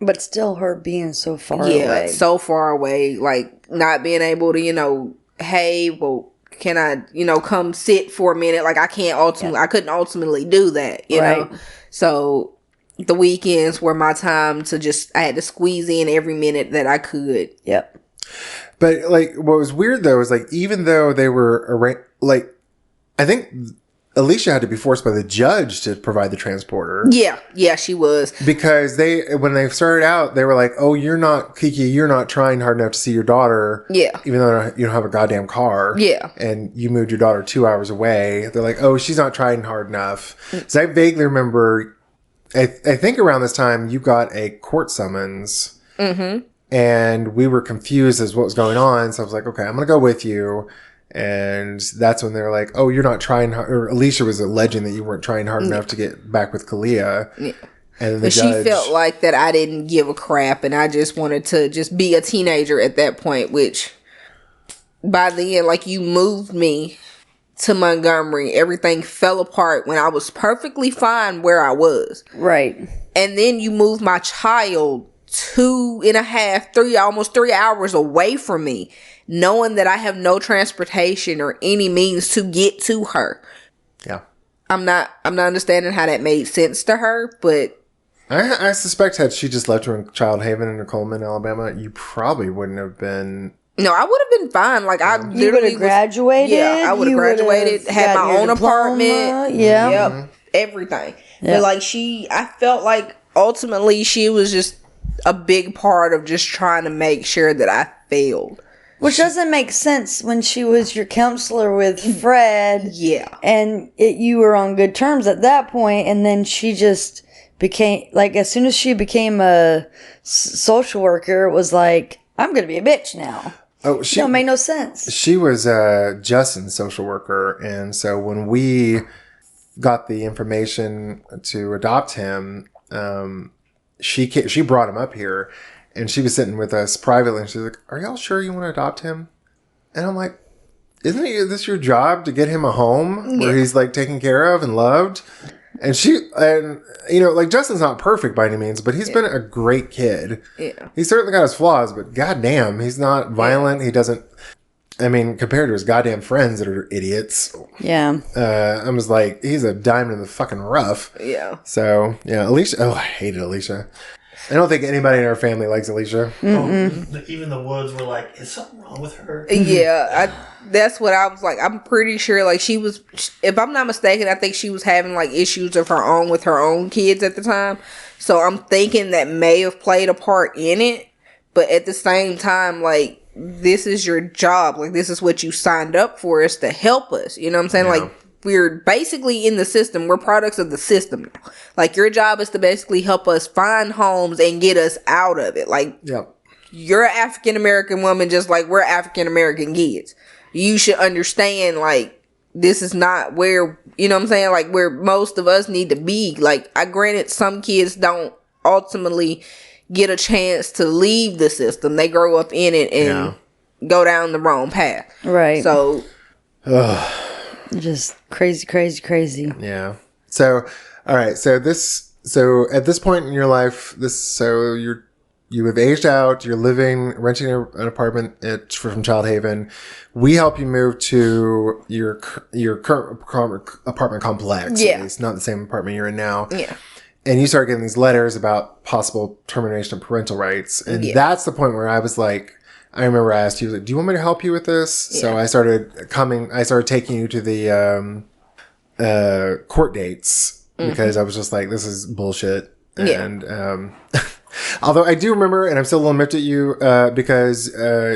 But still her being so far away. Yeah, so far away. Like, not being able to, hey, well, can I, come sit for a minute? Like, I couldn't ultimately do that, you know? So, the weekends were my time I had to squeeze in every minute that I could. Yep. But, like, what was weird, though, is, like, even though they were, I think Alicia had to be forced by the judge to provide the transporter. Yeah, she was. Because when they started out, they were like, oh, Keke, you're not trying hard enough to see your daughter. Yeah. Even though you don't have a goddamn car. Yeah. And you moved your daughter 2 hours away. They're like, oh, she's not trying hard enough. So I vaguely remember, I think around this time, you got a court summons. Mm-hmm. And we were confused as what was going on. So I was like, okay, I'm going to go with you. And that's when they're like, oh, you're not trying hard. Or Alicia was alleging that you weren't trying hard enough to get back with Kalia. Yeah. And the judge, she felt like that I didn't give a crap. And I just wanted to just be a teenager at that point. Which by then, like, you moved me to Montgomery. Everything fell apart when I was perfectly fine where I was. Right. And then you moved my child 2.5, almost 3 hours away from me, knowing that I have no transportation or any means to get to her. Yeah. I'm not understanding how that made sense to her, but I suspect had she just left her in Child Haven in Cullman, Alabama, you probably wouldn't have been. No, I would have been fine. Like, I literally you would have graduated. Yeah, I would have graduated, had my own apartment. Yeah. Yep. Mm-hmm. Everything. Yeah. But like I felt like ultimately she was just a big part of just trying to make sure that I failed. Which doesn't make sense when she was your counselor with Fred. Yeah. And you were on good terms at that point, and then she just became, like, as soon as she became a social worker, it was like, I'm going to be a bitch now. Oh, it made no sense. She was Justin's social worker, and so when we got the information to adopt him, she brought him up here, and she was sitting with us privately, and she's like, are y'all sure you want to adopt him? And I'm like, isn't this your job to get him a home where he's like taken care of and loved? And like, Justin's not perfect by any means, but he's been a great kid. Yeah. He's certainly got his flaws, but goddamn, he's not violent. He doesn't, compared to his goddamn friends that are idiots. Yeah. I was like, he's a diamond in the fucking rough. Yeah. So, yeah, Alicia, I hated Alicia. I don't think anybody in our family likes Alicia. Even the Woods were like, is something wrong with her? Yeah, that's what I was like. I'm pretty sure, like, she was, if I'm not mistaken, I think she was having, like, issues of her own with her own kids at the time. So I'm thinking that may have played a part in it. But at the same time, like, this is your job. Like, this is what you signed up for, is to help us. You know what I'm saying? Yeah. Like, we're basically in the system. We're products of the system now. Like, your job is to basically help us find homes and get us out of it. Like, you're an African-American woman just like we're African-American kids. You should understand, like, this is not where, you know what I'm saying? Like, where most of us need to be. Like, granted, some kids don't ultimately get a chance to leave the system. They grow up in it and go down the wrong path. Right. So... just crazy. Yeah. So, all right. So at this point in your life, you have aged out. You're renting an apartment from Child Haven. We help you move to your current apartment complex. Yeah. At least, not the same apartment you're in now. Yeah. And you start getting these letters about possible termination of parental rights, and that's the point where I was like. I remember I asked you, like, do you want me to help you with this? Yeah. So I started taking you to the court dates because I was just like, this is bullshit. And although I do remember, and I'm still a little miffed at you because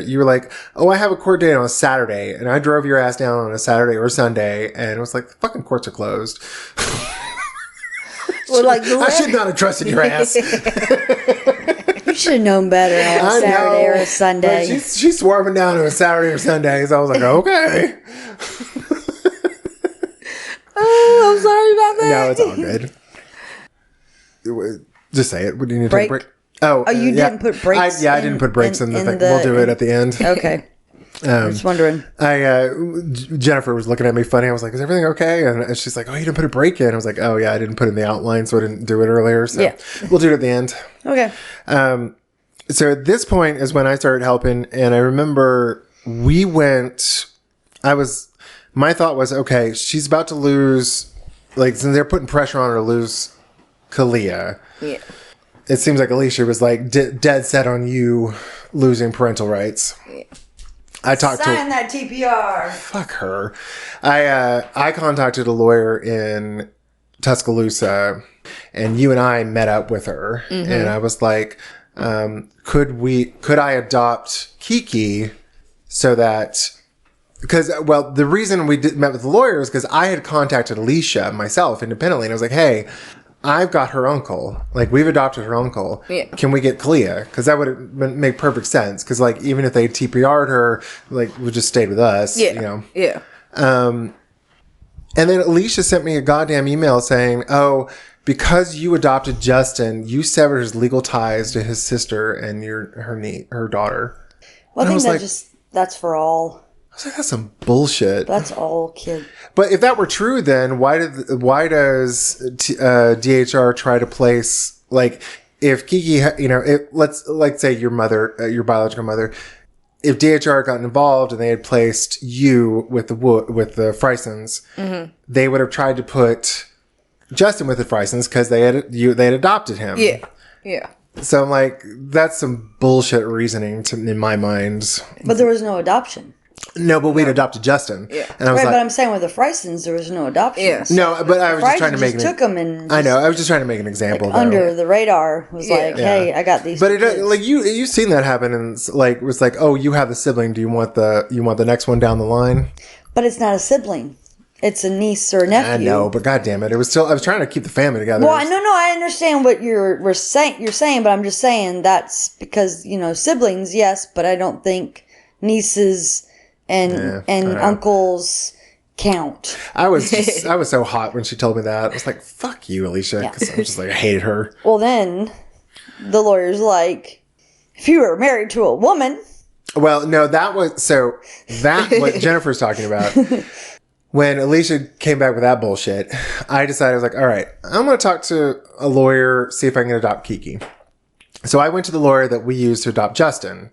you were like, oh, I have a court date on a Saturday. And I drove your ass down on a Saturday or Sunday, and it was like, the fucking courts are closed. Well, like, I should not have trusted your ass. You should have known better on a Saturday or a Sunday. She's swerving down on a Saturday or Sunday, so I was like, okay. Oh, I'm sorry about that. No, it's all good. Just say it. What do you need to take a break? Oh, you didn't put brakes? I didn't put brakes in the thing. We'll do it at the end. Okay. I'm just wondering. Jennifer was looking at me funny. I was like, is everything okay? And she's like, oh, you didn't put a brake in. I was like, oh, yeah, I didn't put it in the outline, so I didn't do it earlier. So we'll do it at the end. Okay. So at this point is when I started helping. And I remember my thought was, okay, she's about to lose, like, since they're putting pressure on her to lose Kalia. Yeah. It seems like Alicia was like dead set on you losing parental rights. Yeah. I talked Sign that TPR. Fuck her. I contacted a lawyer in Tuscaloosa, and you and I met up with her, and I was like, could I adopt Keke so that, because, well, the reason we met with the lawyer is because I had contacted Alicia myself independently, and I was like, hey, I've got her uncle. Like, we've adopted her uncle. Yeah. Can we get Kalia? Because that would make perfect sense. Because, like, even if they TPR'd her, like, we just stayed with us. Yeah. You know? Yeah. And then Alicia sent me a goddamn email saying, oh, because you adopted Justin, you severed his legal ties to his sister and her daughter. Well, I think that's for all. I was like, that's some bullshit. That's all kid. But if that were true, then why does DHR try to place, like, if Keke, let's say your mother, your biological mother, if DHR got involved and they had placed you with the Frysons, they would have tried to put Justin with the Frysons because they had adopted him. Yeah, yeah. So I'm like, that's some bullshit reasoning in my mind. But there was no adoption. No, but we'd adopted Justin. Yeah. And I was but I'm saying with the Frysons, there was no adoption. Yeah. No, but I was just trying to make took them and I know. I was just trying to make an example. Like, under the radar was hey, I got these. But like you've seen that happen, and it was like, oh, you have a sibling. Do you want the next one down the line? But it's not a sibling. It's a niece or a nephew. I know, but goddamn it, I was trying to keep the family together. Well, I understand what you're saying, but I'm just saying that's because siblings, yes, but I don't think nieces and uncles count. I was so hot when she told me that. I was like, "Fuck you, Alicia," because I was just like, I hated her. Well, then the lawyer's like, if you were married to a woman. Well, no, what Jennifer's talking about. When Alicia came back with that bullshit, I decided, I was like, all right, I'm going to talk to a lawyer, see if I can adopt Keke. So I went to the lawyer that we used to adopt Justin,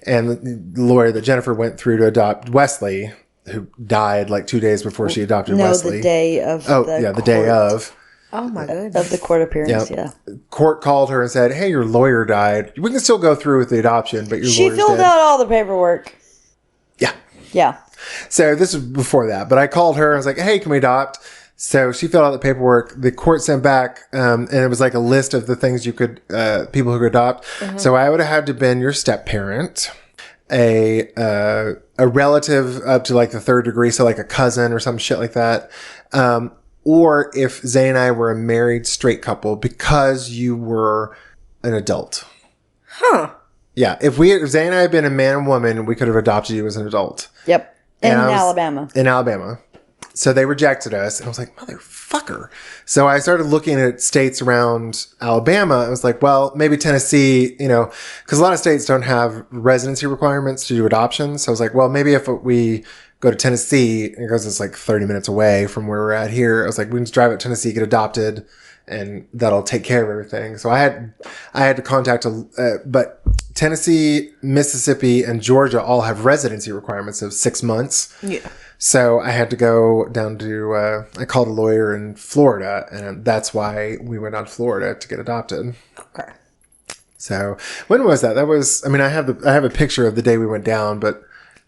and the lawyer that Jennifer went through to adopt Wesley, who died like 2 days before she adopted Wesley. The day of the day of. Oh my goodness. of the court appearance. Yep. Yeah. Court called her and said, "Hey, your lawyer died. We can still go through with the adoption, but your She lawyer's filled dead." out all the paperwork. Yeah. Yeah. So this was before that, but I called her. I was like, "Hey, can we adopt?" So she filled out the paperwork. The court sent back, and it was like a list of the things you could, people who could adopt. So I would have had to been your step parent, a relative up to like the third degree, so like a cousin or some shit like that. Or if Zay and I were a married straight couple because you were an adult. Huh. Yeah. If Zay and I had been a man and woman, we could have adopted you as an adult. Yep. In And I was- Alabama. In Alabama. So they rejected us. And I was like, motherfucker. So I started looking at states around Alabama. I was like, well, maybe Tennessee, because a lot of states don't have residency requirements to do adoptions. So I was like, well, maybe if we go to Tennessee, because it's like 30 minutes away from where we're at here, I was like, we can just drive up to Tennessee, get adopted, and that'll take care of everything. So I had to contact, but Tennessee, Mississippi, and Georgia all have residency requirements of 6 months. Yeah. So I had to go down to, I called a lawyer in Florida, and that's why we went out to Florida to get adopted. Okay. So when was that? That was, I have a picture of the day we went down, but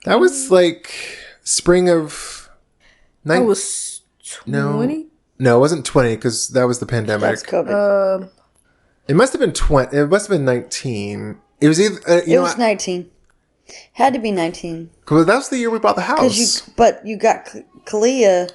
that was like spring of... That was 20? No, it wasn't 20 because that was the pandemic. That's COVID. It must have been 20. It must have been 19. It was either, it was 19. Had to be 19. Because that was the year we bought the house. But you got Kalia.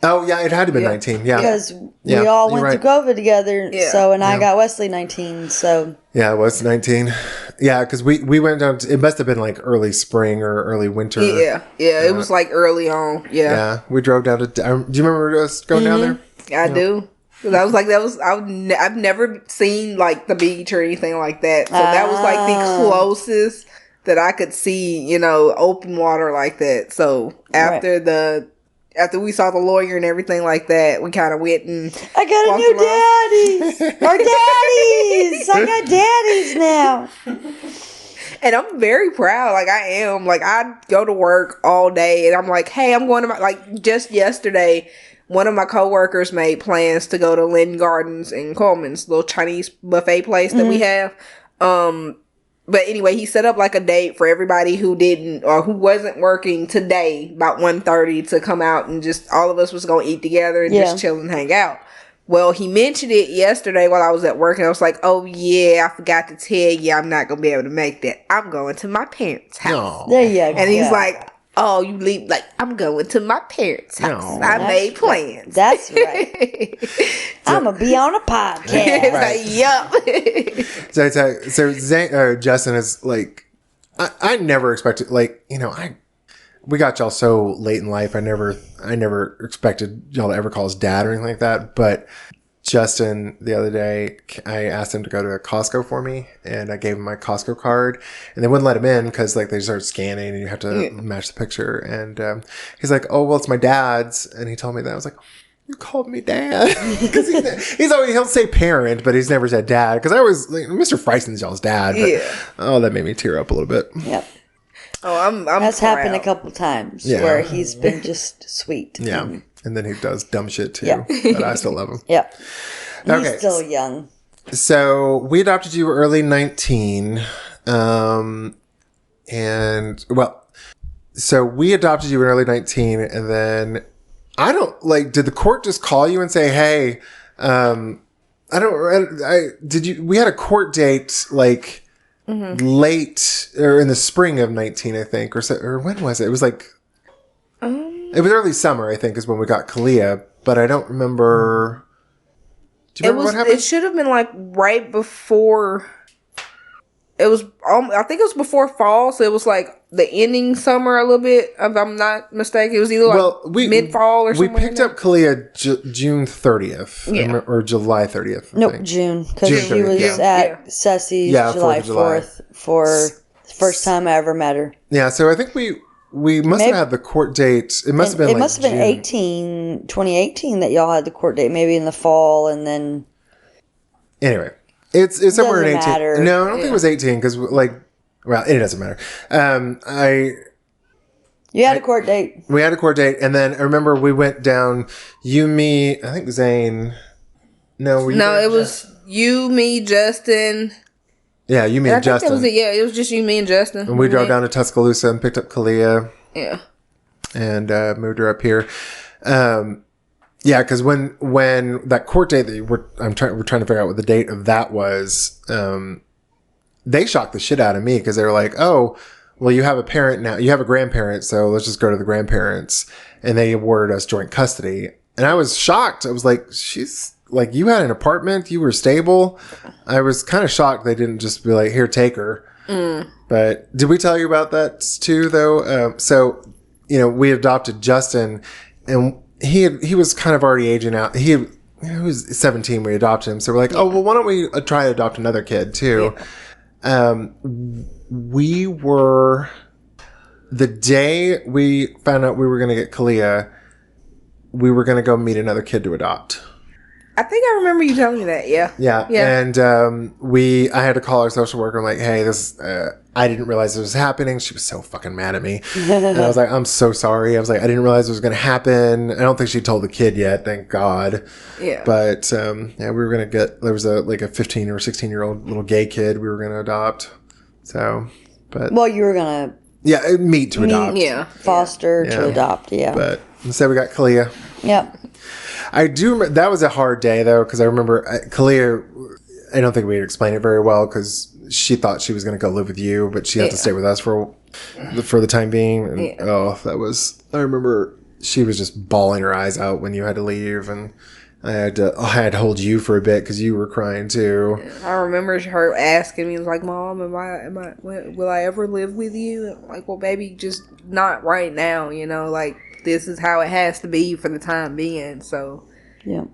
Oh, yeah, it had to be 19. Yeah. Because Yeah, we all you're went right. through COVID together. Yeah. So, and I got Wesley 19. So, Yeah, it was 19. Yeah, because we went down to, it must have been like early spring or early winter. Yeah. It was like early on. Yeah. Yeah, we drove down to, do you remember us going down there? I do. 'Cause I was like, I've never seen like the beach or anything like that. So that was like the closest that I could see, open water like that. So after we saw the lawyer and everything like that, we kind of went and I got a new daddies. Or daddies. I got daddies now. And I'm very proud. Like I am. Like I go to work all day and I'm like, hey, I'm going to just yesterday, one of my coworkers made plans to go to Lynn Gardens in Cullman's little Chinese buffet place that we have. But anyway, he set up like a date for everybody who didn't or who wasn't working today about 1:30 to come out and just all of us was going to eat together and just chill and hang out. Well, he mentioned it yesterday while I was at work and I was like, oh yeah, I forgot to tell you I'm not going to be able to make that. I'm going to my parents' house. No. There you go. And he's like, oh, you leave, like, I'm going to my parents' house. No. I made plans. That's right. I'm going to be on a podcast. It's like, yup. So Justin is like, I never expected, like, we got y'all so late in life. I never expected y'all to ever call us dad or anything like that. But Justin, the other day, I asked him to go to Costco for me, and I gave him my Costco card, and they wouldn't let him in because like they start scanning and you have to match the picture. And he's like, "Oh, well, it's my dad's," and he told me that. I was like, "You called me dad?" Because he'll say parent, but he's never said dad. Because I always like, Mr. Fryson's y'all's dad. But, oh, that made me tear up a little bit. Yep. Oh, I'm That's proud. happened a couple times Yeah. where he's been just sweet. Yeah, and then he does dumb shit too. Yeah. But I still love him. Yep. He's Okay. still young. So we adopted you early 19. And well, so we adopted you in early 19, and then I don't like, did the court just call you and say, hey, we had a court date like late or in the spring of 19, I think, or when was it? It was like, it was early summer, I think, is when we got Kalia, but I don't remember. Do you remember what happened? It should have been like right before. It was. I think it was before fall, so it was like the ending summer a little bit. If I'm not mistaken, it was either like mid fall or something. We picked up Kalia June 30th, or July 30th. I Nope, think. June. Because June she 30th, was yeah. at Ceci's July 4th. 4th for the first time I ever met her. Yeah, so I think we must have had the court date. It must have been. It must have been 2018 that y'all had the court date. Maybe in the fall, and then. Anyway, it's somewhere in 18. Matter. No, I don't think it was 18 because it doesn't matter. You had a court date. We had a court date, and then I remember we went down. You, me, I think Zane. No, it was you, me, Justin. Yeah, you, me, and Justin. That was it. Yeah, it was just you, me, and Justin. And we drove down to Tuscaloosa and picked up Kalia. Yeah. And moved her up here. Yeah, because when that court date that we're trying to figure out what the date of that was, they shocked the shit out of me because they were like, "Oh, well, you have a parent now, you have a grandparent, so let's just go to the grandparents," and they awarded us joint custody. And I was shocked. I was like, "She's like, you had an apartment, you were stable." I was kind of shocked they didn't just be like, "Here, take her." But did we tell you about that too, though? So, we adopted Justin, and he was kind of already aging out. He was 17 when we adopted him. So we're like, oh, well, why don't we try to adopt another kid too? Yeah. We were, the day we found out we were going to get Kalia, we were going to go meet another kid to adopt. I think I remember you telling me that. Yeah. Yeah. And I had to call our social worker. I'm like, hey, this, I didn't realize this was happening. She was so fucking mad at me. And I was like, I'm so sorry. I was like, I didn't realize it was going to happen. I don't think she told the kid yet. Thank God. Yeah. But, we were going to get, there was a 15 or 16-year-old little gay kid we were going to adopt. So, but. Well, you were going to. Yeah, meet to adopt. Yeah. Foster to adopt. Yeah. But instead we got Kalia. Yep. I do. That was a hard day though, because I remember Kalia. I don't think we had explained it very well because she thought she was going to go live with you, but she had to stay with us for the time being. And that was. I remember she was just bawling her eyes out when you had to leave, and I had to hold you for a bit because you were crying too. I remember her asking me, like, "Mom, will I ever live with you?" And I'm like, well, baby, just not right now. Like. This is how it has to be for the time being. So, yeah.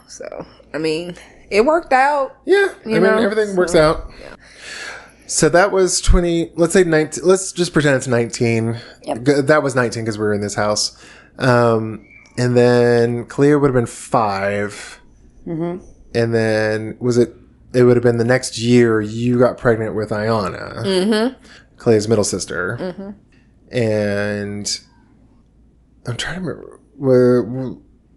So, I mean, it worked out. Yeah. Everything works out. Yeah. So that was 20, let's say 19, let's just pretend it's 19. Yep. That was 19 because we were in this house. And then Kalia would have been 5. Mm-hmm. And then it would have been the next year you got pregnant with Ayana. Mm-hmm. Kalia's middle sister. Mm-hmm. And I'm trying to remember.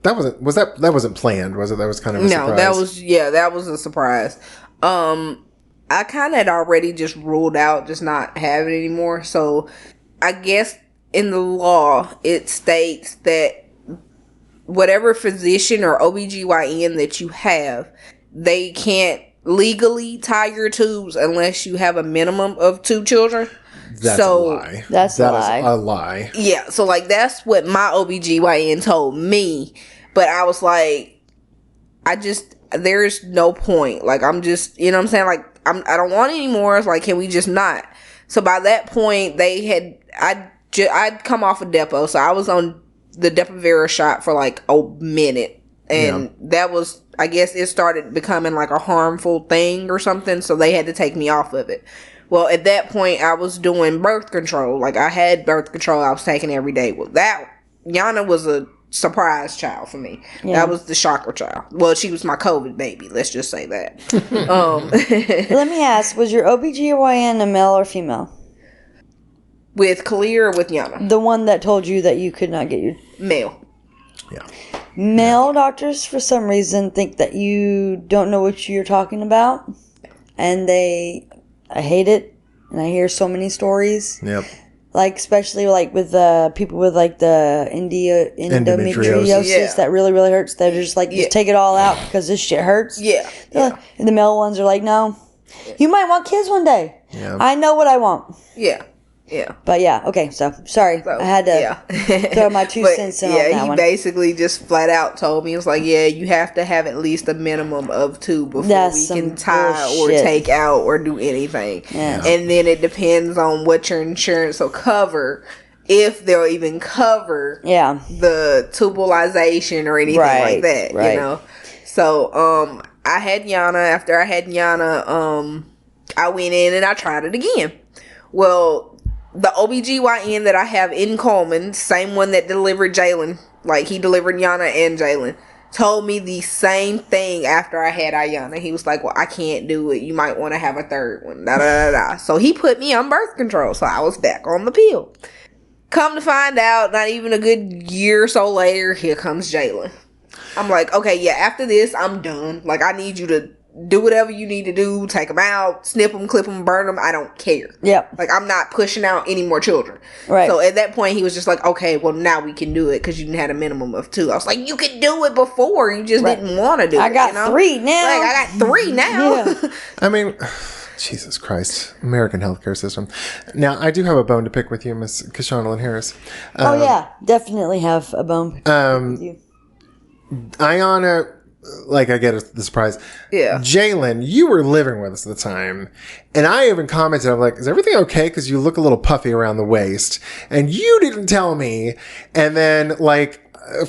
That wasn't planned, was it? That was kind of a surprise. No, that was a surprise. I kind of had already just ruled out just not having it anymore. So I guess in the law it states that whatever physician or OBGYN that you have, they can't legally tie your tubes unless you have a minimum of 2 children. That's a lie. That is a lie. Yeah, so that's what my OBGYN told me. But I was like, there's no point. Like, I'm just, you know what I'm saying? Like, I don't want any more. It's like, can we just not? So by that point, I'd come off a Depo. So I was on the Depo-Vera shot for like a minute. And that was, I guess it started becoming like a harmful thing or something. So they had to take me off of it. Well, at that point, I was doing birth control. Like, I had birth control I was taking every day. Well, Yana was a surprise child for me. Yeah. That was the shocker child. Well, she was my COVID baby. Let's just say that. Let me ask, was your OBGYN a male or female? With Kalia or with Yana? The one that told you that you could not get your... Male. Yeah. Male doctors, for some reason, think that you don't know what you're talking about. And I hate it, and I hear so many stories. Yep. Like, especially, like, with people with, like, the endometriosis that really, really hurts. They're just like, just take it all out because this shit hurts. Yeah. And the male ones are like, no. You might want kids one day. Yeah. I know what I want. Yeah. Yeah. But yeah, okay, so sorry. I had to throw my 2 cents in on that one. He basically just flat out told me, it was like, you have to have at least a minimum of 2 before we can tie bullshit. Or take out or do anything. Yeah. And then it depends on what your insurance will cover, if they'll even cover the tubulization or anything like that, you know? So, I had Yana. After I had Yana, I went in and I tried it again. Well, the OBGYN that I have in Cullman, same one that delivered Jalen, like he delivered Yana and Jalen, told me the same thing after I had Ayana. He was like, well, I can't do it. You might want to have a third one. Da, da, da, da. So he put me on birth control. So I was back on the pill. Come to find out, not even a good year or so later, here comes Jalen. I'm like, okay, yeah, after this, I'm done. Like, I need you to do whatever you need to do. Take them out, snip them, clip them, burn them. I don't care. Yep. Like, I'm not pushing out any more children. Right. So at that point, he was just like, okay, well, now we can do it because you had a minimum of 2. I was like, you could do it before. You just didn't want to do it. I got 3 now. Like, I got 3 now. Yeah. I mean, Jesus Christ, American healthcare system. Now, I do have a bone to pick with you, Miss Kashana Harris. Oh yeah, definitely have a bone with you. Ayana, like, I get the surprise. Yeah. Jalen, you were living with us at the time. And I even commented, I'm like, is everything okay? Because you look a little puffy around the waist. And you didn't tell me. And then, like, a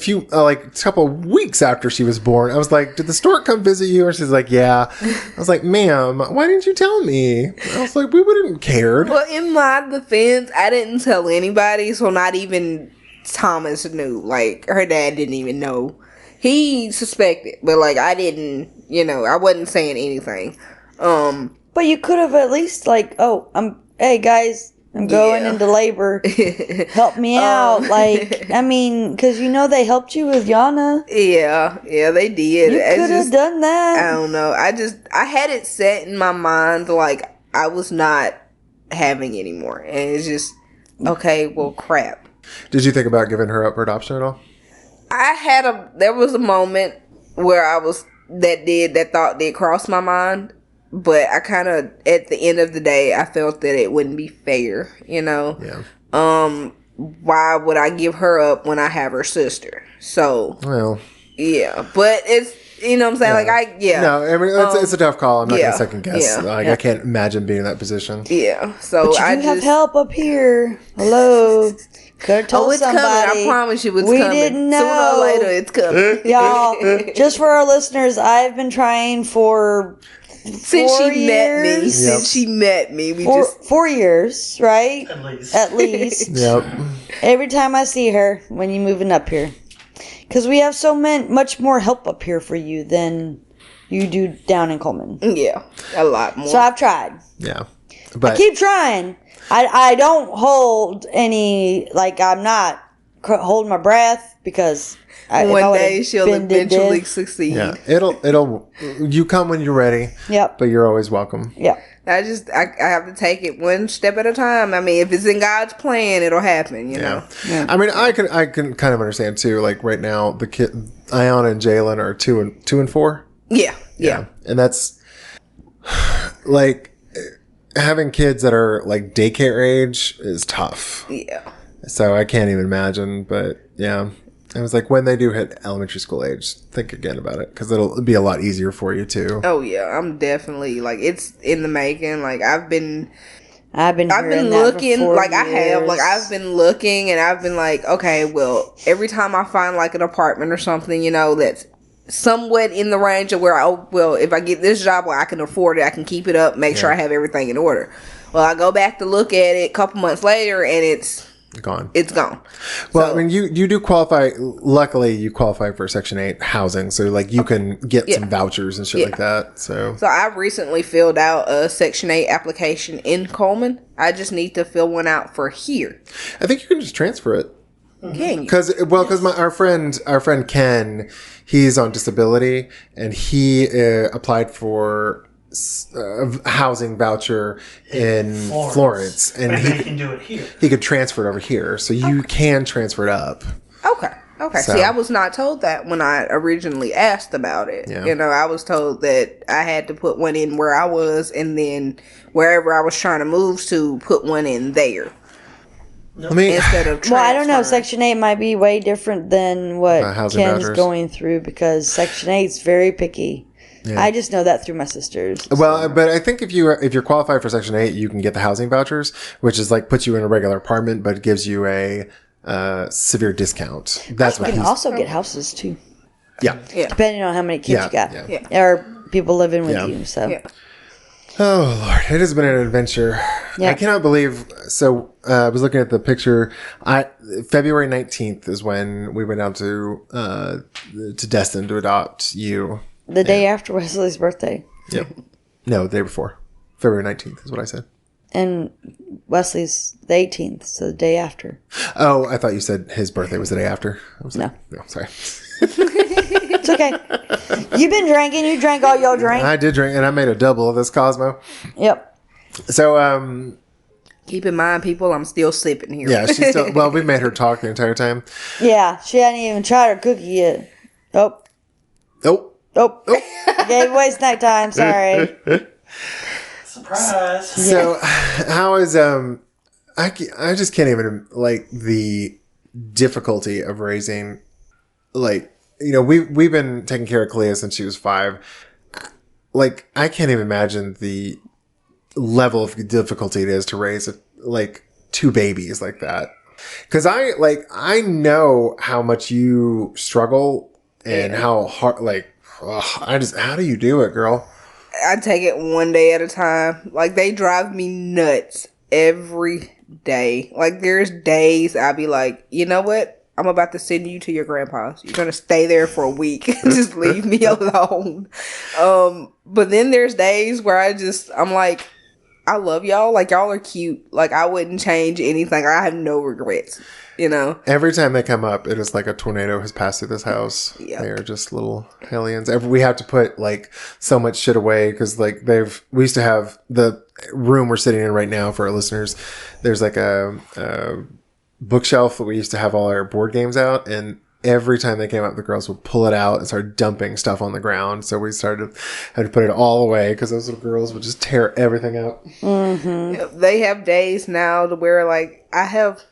couple of weeks after she was born, I was like, did the stork come visit you? And she's like, yeah. I was like, ma'am, why didn't you tell me? I was like, we wouldn't have cared. Well, in my defense, I didn't tell anybody. So not even Thomas knew. Like, her dad didn't even know. He suspected, but like I didn't, I wasn't saying anything. But you could have at least like, hey guys, I'm going into labor. Help me out. Like, I mean, because they helped you with Yana. Yeah, they did. You could have done that. I don't know. I had it set in my mind like I was not having anymore, and it's just okay. Well, crap. Did you think about giving her up for adoption at all? There was a moment where that thought did cross my mind, but I kind of, at the end of the day, I felt that it wouldn't be fair, Yeah. Why would I give her up when I have her sister? So, well, yeah, but it's, what I'm saying? Yeah. No, I mean, it's a tough call. I'm not going to second guess. Yeah. I can't imagine being in that position. Yeah. So but you have help up here. Hello. Could have told it's somebody. coming. I promise you it's coming. We didn't know. Sooner or later, it's coming. Y'all, just for our listeners, I've been trying for since she met me. 4 years, right? At least. Yep. Every time I see her, when you're moving up here. Because we have much more help up here for you than you do down in Cullman. Yeah, a lot more. So I've tried. Yeah. I keep trying. I don't hold any, like, I'm not holding my breath because one day she'll eventually succeed. Yeah, you come when you're ready. Yep. But you're always welcome. Yeah. I have to take it one step at a time. I mean, if it's in God's plan, it'll happen, you know? Yeah. I mean, I can kind of understand too, like right now, the kid, Ayana and Jalen are 2 and 4. Yeah. Yeah. And that's like, having kids that are like daycare age is tough. Yeah. So I can't even imagine, but yeah. I was like, when they do hit elementary school age, think again about it because it'll be a lot easier for you too. Oh yeah, I'm definitely like it's in the making. Like I've been looking, like I have, like I've been looking, and I've been like, okay, well, every time I find like an apartment or something, that's somewhat in the range of where if I get this job where I can afford it, I can keep it up, make sure I have everything in order. Well, I go back to look at it a couple months later, and it's gone. It's gone. Well, so, I mean, you do qualify. Luckily, you qualify for Section 8 housing, so like you can get some vouchers and shit like that. So I recently filled out a Section 8 application in Cullman. I just need to fill one out for here. I think you can just transfer it. Can you? Because our friend Ken, he's on disability, and he applied for a housing voucher in Florence, and he can do it here. He could transfer it over here, so you can transfer it up. Okay. So, see, I was not told that when I originally asked about it. Yeah. I was told that I had to put one in where I was, and then wherever I was trying to move to, put one in there. Instead of transferring. Well, I don't know. Section 8 might be way different than what Ken's going through because Section 8 is very picky. Yeah. I just know that through my sisters. Well, but I think if you're qualified for Section 8, you can get the housing vouchers, which is like puts you in a regular apartment, but gives you a severe discount. That's what you can also get houses too. Yeah. Depending on how many kids you got, or people living with you. So. Yeah. Oh Lord, it has been an adventure. Yeah. I cannot believe. So I was looking at the picture. February 19th is when we went down to Destin to adopt you. The day after Wesley's birthday. Yep. No, the day before. February 19th is what I said. And Wesley's the 18th, so the day after. Oh, I thought you said his birthday was the day after. I was like, no, sorry. It's okay. You've been drinking. You drank all your drink. I did drink, and I made a double of this Cosmo. Yep. So, keep in mind, people, I'm still sipping here. yeah, she's still, well, we made her talk the entire time. Yeah, she hadn't even tried her cookie yet. Oh. Gave away snack time. Sorry. Surprise. So, how is, I just can't even, like, the difficulty of raising, like, you know, we've been taking care of Clea since she was 5. Like, I can't even imagine the level of difficulty it is to raise, like, 2 babies like that. Because I know how much you struggle and how hard, like, how do you do it, girl? I take it one day at a time. Like, they drive me nuts every day. Like, there's days I'll be like, you know what? I'm about to send you to your grandpa's. You're going to stay there for a week. Just leave me alone. But then there's days where I'm like, I love y'all. Like, y'all are cute. Like, I wouldn't change anything. I have no regrets, you know? Every time they come up, it is like a tornado has passed through this house. Yep. They are just little hellions. We have to put, like, so much shit away because, like, we used to have the room we're sitting in right now for our listeners. There's, like, a bookshelf that we used to have all our board games out, and every time they came up, the girls would pull it out and start dumping stuff on the ground. So we had to put it all away because those little girls would just tear everything up. Mm-hmm. They have days now to where, like, I have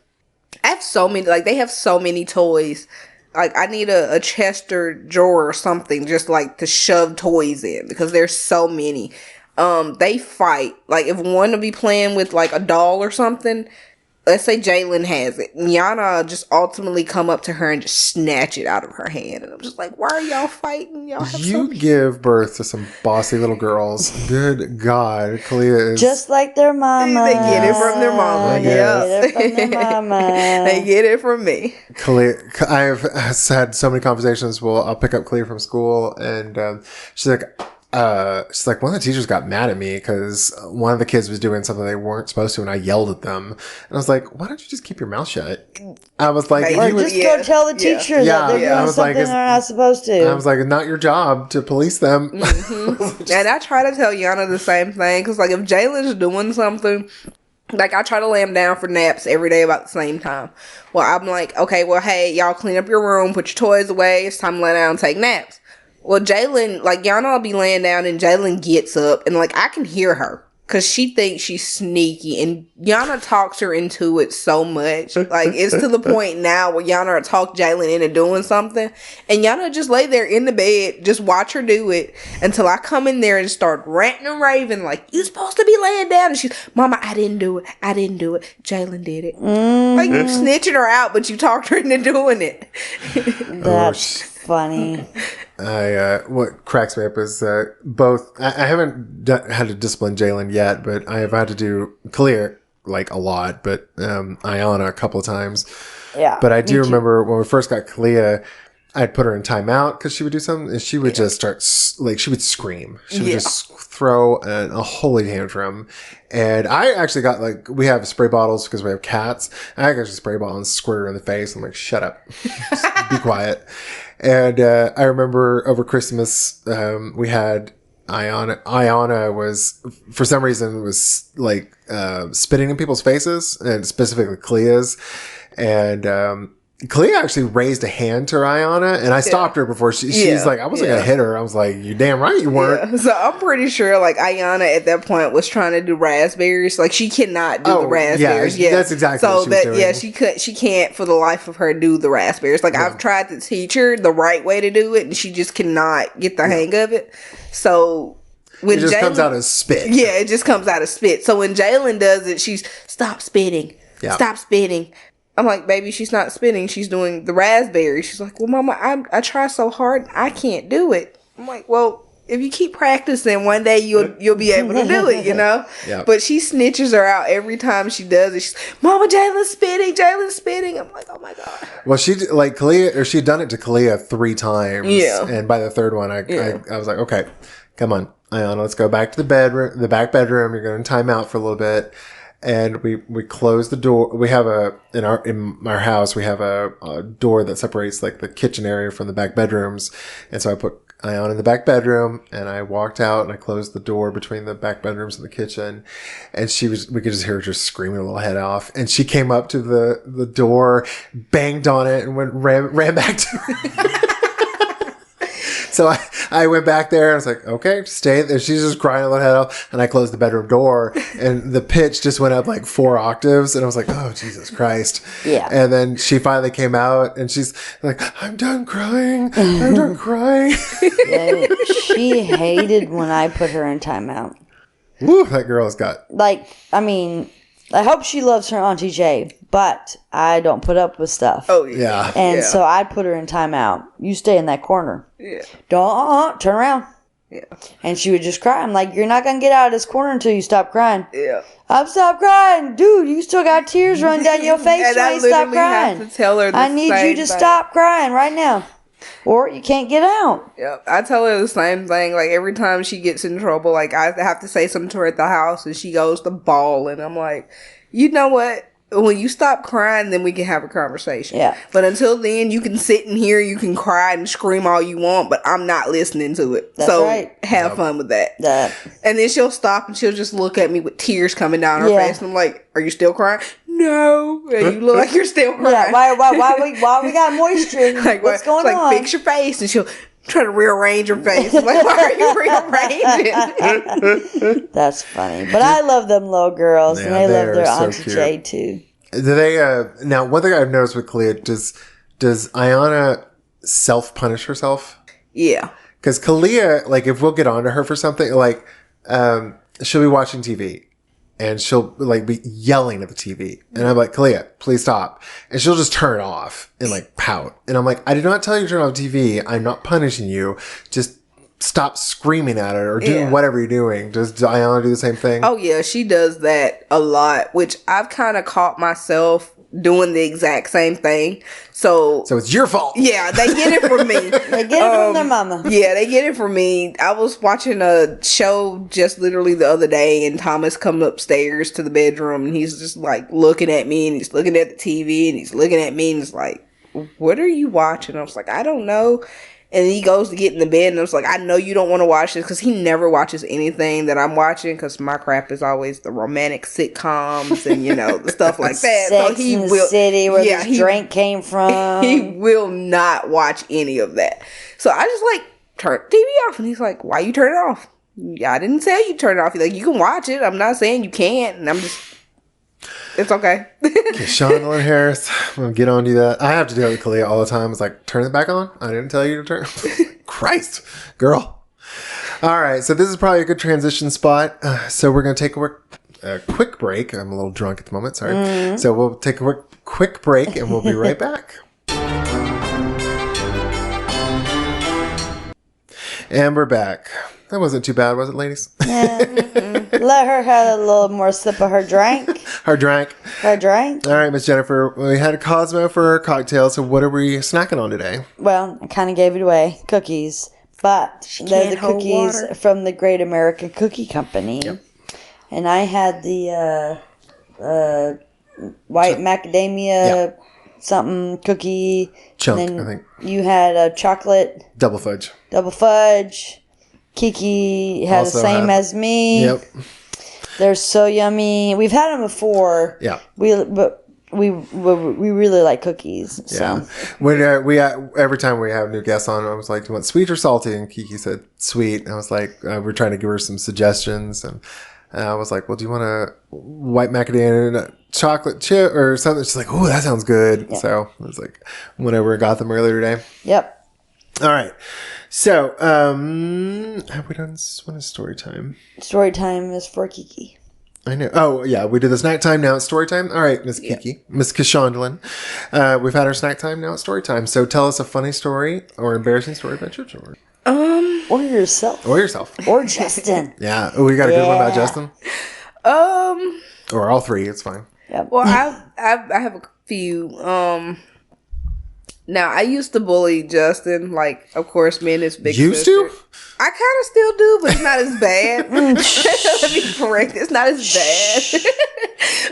so many, like, they have so many toys. Like, I need a chest or drawer or something just, like, to shove toys in because there's so many. They fight. Like, if one will be playing with, like, a doll or something, let's say Jalen has it, Yana just ultimately come up to her and just snatch it out of her hand. And I'm just like, why are y'all fighting? Y'all have You give birth to some bossy little girls. Good God. Clea is... Just like their mama. They get it from their mama. Yeah. They get it from their mama. They get it from me. Clea, I've had so many conversations. Well, I'll pick up Clea from school, and she's like, one of the teachers got mad at me because one of the kids was doing something they weren't supposed to, and I yelled at them. And I was like, why don't you just keep your mouth shut? I was like, or just go tell the teacher that they're doing something they're not supposed to. I was like, it's not your job to police them. Mm-hmm. And I try to tell Yana the same thing because, like, if Jalen's doing something, like, I try to lay him down for naps every day about the same time. Well, I'm like, okay, well, hey, y'all clean up your room, put your toys away. It's time to lay down and take naps. Well, Jalen, like, Yana will be laying down and Jalen gets up and, like, I can hear her because she thinks she's sneaky, and Yana talks her into it so much. Like, it's to the point now where Yana will talk Jalen into doing something, and Yana just lay there in the bed, just watch her do it until I come in there and start ranting and raving like, you supposed to be laying down. And she's, Mama, I didn't do it. Jalen did it. Mm-hmm. Like, you snitching her out, but you talked her into doing it. That's funny. What cracks me up is both. I haven't had to discipline Jalen yet, but I have had to do Clea like a lot, but Ayana a couple of times. Yeah. But I do remember when we first got Clea, I'd put her in timeout because she would do something, and she would just start she would scream. She would just throw a holy tantrum. And I actually got, like, we have spray bottles because we have cats. I got a spray bottle and squirt her in the face. I'm like, shut up, be quiet. And I remember over Christmas, we had Ayana. Ayana was, for some reason, was like spitting in people's faces, and specifically Clea's. And Clea actually raised a hand to Ayana, and I stopped her before she's like, I wasn't going to hit her. I was like, you damn right you weren't. Yeah. So I'm pretty sure, like, Ayana at that point was trying to do raspberries. Like, she cannot do the raspberries. Yeah, that's exactly what she was doing. Yeah, she can't for the life of her do the raspberries. Like, I've tried to teach her the right way to do it, and she just cannot get the hang of it. So when it just comes out as spit. Yeah, it just comes out as spit. So when Jalen does it, she's, stop spitting. Yeah. Stop spitting. I'm like, baby, she's not spitting. She's doing the raspberry. She's like, well, Mama, I try so hard. I can't do it. I'm like, well, if you keep practicing, one day you'll be able to do it, you know? Yeah. But she snitches her out every time she does it. She's, Mama, Jalen's spitting. I'm like, oh, my God. Well, she'd done it to Clea 3 times. Yeah. And by the third one, I was like, okay, come on, Ayana, let's go back to the back bedroom. You're going to time out for a little bit. And we closed the door. We have in our house, we have a door that separates like the kitchen area from the back bedrooms. And so I put Ion in the back bedroom, and I walked out and I closed the door between the back bedrooms and the kitchen. And we could just hear her just screaming her little head off. And she came up to the door, banged on it, and ran back to her. So I went back there and I was like, okay, stay there. She's just crying her little head off. And I closed the bedroom door, and the pitch just went up like 4 octaves. And I was like, oh, Jesus Christ. Yeah. And then she finally came out, and she's like, I'm done crying. I'm done crying. Yeah, she hated when I put her in timeout. Woo, that girl's got... Like, I mean, I hope she loves her Auntie Jay, but I don't put up with stuff. Oh, yeah. Yeah. And so I'd put her in timeout. You stay in that corner. Yeah. Don't, turn around. Yeah. And she would just cry. I'm like, you're not going to get out of this corner until you stop crying. Yeah. I've stopped crying. Dude, you still got tears running down your face And when I you stop literally crying. have to tell her the I need you same to thing. stop crying right now. Or you can't get out. Yep. I tell her the same thing. Like, every time she gets in trouble, like, I have to say something to her at the house, and she goes to bawl, and I'm like, you know what? When you stop crying, then we can have a conversation. Yeah. But until then, you can sit in here, you can cry and scream all you want, but I'm not listening to it. That's so right. have fun with that. That. And then she'll stop and she'll just look at me with tears coming down her Yeah. face. And I'm like, are you still crying? No. And you look like you're still crying. Yeah, why we got moisture? Like, What's going like, on? fix your face. And she'll try to rearrange her face. I'm like, why are you rearranging? That's funny. But I love them little girls, and Yeah, they they love their are so Auntie cute. Jay, too. Do they, now, one thing I've noticed with Kalia, does Ayana self-punish herself? Yeah. Because Kalia, like, if we'll get onto her for something, like, she'll be watching TV, and she'll, like, be yelling at the TV. And I'm like, Kalia, please stop. And she'll just turn it off and, like, pout. And I'm like, I did not tell you to turn off TV. I'm not punishing you. Just stop screaming at it or doing whatever you're doing. Does Ayana do the same thing? Oh, yeah. She does that a lot, which I've kind of caught myself doing the exact same thing. So it's your fault. yeah, they get it from me. They get it from their mama. Yeah, they get it from me. I was watching a show just literally the other day, and Thomas come upstairs to the bedroom, and he's just like looking at me, and he's looking at the TV, and he's looking at me, and he's like, what are you watching? I was like, I don't know. And he goes to get in the bed, and I was like, I know you don't want to watch this, because he never watches anything that I'm watching, because my crap is always the romantic sitcoms and, you know, the stuff like that. Sex in the City, where this drink came from. He will not watch any of that. So I just, like, turn the TV off, and he's like, why you turn it off? I didn't tell you to turn it off. He's like, you can watch it. I'm not saying you can't. And I'm just... It's okay. Okay, Sean Harris, I'm going to get on to that. I have to do it with Kalia all the time. It's like, turn it back on? I didn't tell you to turn. Christ, girl. All right, so this is probably a good transition spot. So we're going to take a quick break. I'm a little drunk at the moment, sorry. Mm-hmm. So we'll take a quick break, and we'll be right back. And we're back. That wasn't too bad, was it, ladies? Yeah. Let her have a little more sip of her drink. Her drink. Her drink. All right, Miss Jennifer. We had a Cosmo for our cocktail, so what are we snacking on today? Well, I kind of gave it away. Cookies. But they're the hold cookies water. from the Great American Cookie Company. Yep. And I had the white macadamia something cookie. Chunk, and then I think. You had a chocolate Double fudge. double fudge. Keke had Also the same had- as me. Yep. They're so yummy. We've had them before. Yeah. We really like cookies. So. Yeah. When every time we have new guests on, I was like, "Do you want sweet or salty?" And Keke said sweet. And I was like, we're trying to give her some suggestions, and I was like, "Well, do you want a white macadamia chocolate chip or something?" She's like, "Oh, that sounds good." Yeah. So it was like, whenever I got them earlier today. Yep. All right. So, have we done? When is story time? Story time is for Keke. I know. Oh, yeah. We did the snack time. Now it's story time. All right, Miss Keke. Miss Kashondlin. We've had our snack time. Now it's story time. So tell us a funny story or embarrassing story about your children. Or yourself. Or yourself. Or Justin. Yeah. Oh, we got a good one about Yeah. Justin? Or all three. It's fine. Yep. Well, I have a few. Now I used to bully Justin, like of course, me and his big Used sister. to? I kind of still do, but it's not as bad. Let me correct. It's not as bad.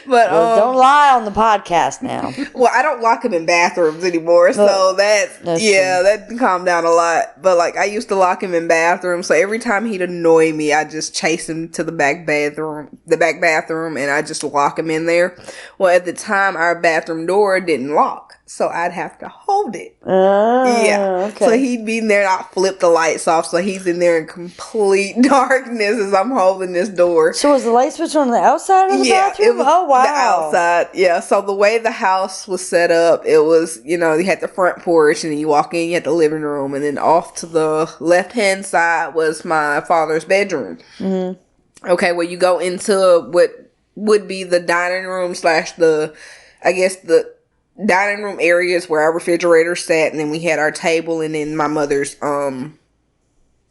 But well, don't lie on the podcast now. Well, I don't lock him in bathrooms anymore, so that's that calmed down a lot. But like I used to lock him in bathrooms, so every time he'd annoy me, I just chase him to the back bathroom, and I just lock him in there. Well, at the time, our bathroom door didn't lock, so I'd have to hold it. Okay. So he'd be in there, and I'd flip the lights off, so he's in there in complete darkness as I'm holding this door. So was the light switch on the outside of the bathroom? It was the outside. Yeah. So the way the house was set up, it was, you had the front porch, and then you walk in, you had the living room, and then off to the left-hand side was my father's bedroom. Mm-hmm. Okay, well, you go into what would be the dining room / the dining room areas where our refrigerator sat, and then we had our table, and then my mother's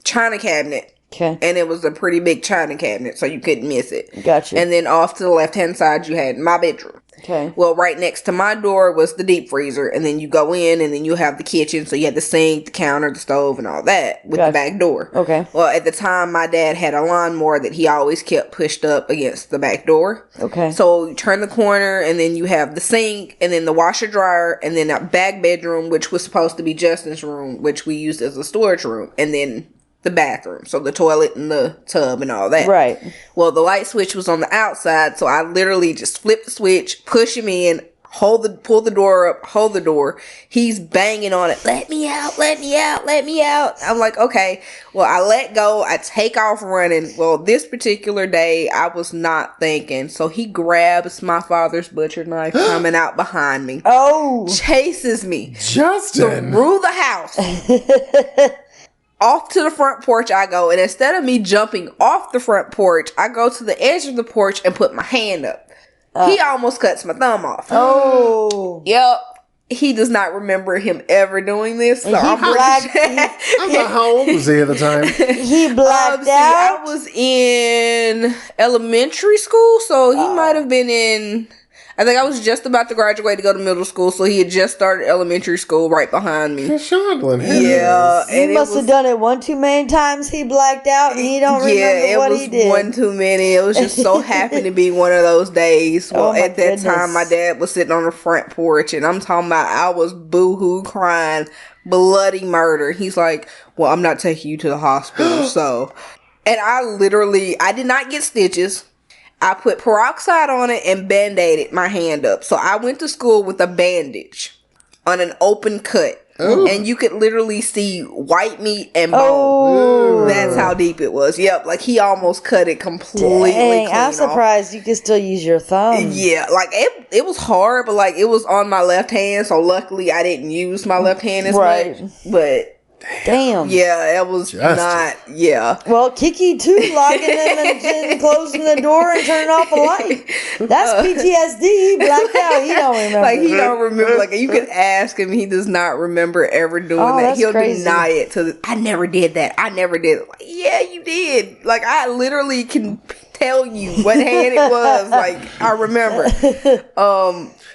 china cabinet. Okay. And it was a pretty big china cabinet, so you couldn't miss it. Gotcha. And then off to the left-hand side, you had my bedroom. Okay. Well, right next to my door was the deep freezer, and then you go in, and then you have the kitchen, so you had the sink, the counter, the stove, and all that with the back door. Okay. Well, at the time, my dad had a lawnmower that he always kept pushed up against the back door. Okay. So you turn the corner, and then you have the sink, and then the washer dryer, and then a back bedroom, which was supposed to be Justin's room, which we used as a storage room, and then the bathroom, so the toilet and the tub and all that. Right. Well, the light switch was on the outside, so I literally just flipped the switch, push him in, pull the door up, hold the door. He's banging on it. Let me out, let me out, let me out. I'm like, okay. Well, I let go. I take off running. Well, this particular day, I was not thinking. So he grabs my father's butcher knife coming out behind me. Oh. Chases me. Justin. Through the house. Off to the front porch I go, and instead of me jumping off the front porch, I go to the edge of the porch and put my hand up. He almost cuts my thumb off. Oh. Yep. He does not remember him ever doing this. So I'm how old was he at the time? He blacked out? I was in elementary school, so he might have been in... I think I was just about to graduate to go to middle school, so he had just started elementary school right behind me. Yeah. He must have done it one too many times. He blacked out and he don't remember what he did. Yeah, it was one too many. It was just so happened to be one of those days. Well, at that time, my dad was sitting on the front porch, and I'm talking about I was boo-hoo crying, bloody murder. He's like, well, I'm not taking you to the hospital, so... And I did not get stitches. I put peroxide on it and band-aided my hand up. So I went to school with a bandage on an open cut. Ooh. And you could literally see white meat and bone. Oh. That's how deep it was. Yep, like he almost cut it completely clean I'm surprised off. You could still use your thumb. Yeah, like it was hard, but like it was on my left hand, so luckily I didn't use my left hand as much. But damn. Yeah, it was not. Yeah. Well, Keke too, locking him and closing the door and turning off the light. That's PTSD. He blacked out. He don't remember. Like he don't remember. Like you could ask him, he does not remember ever doing that. He'll deny it. I never did that. I never did it. Like, yeah, you did. Like I literally can tell you what hand it was. Like I remember.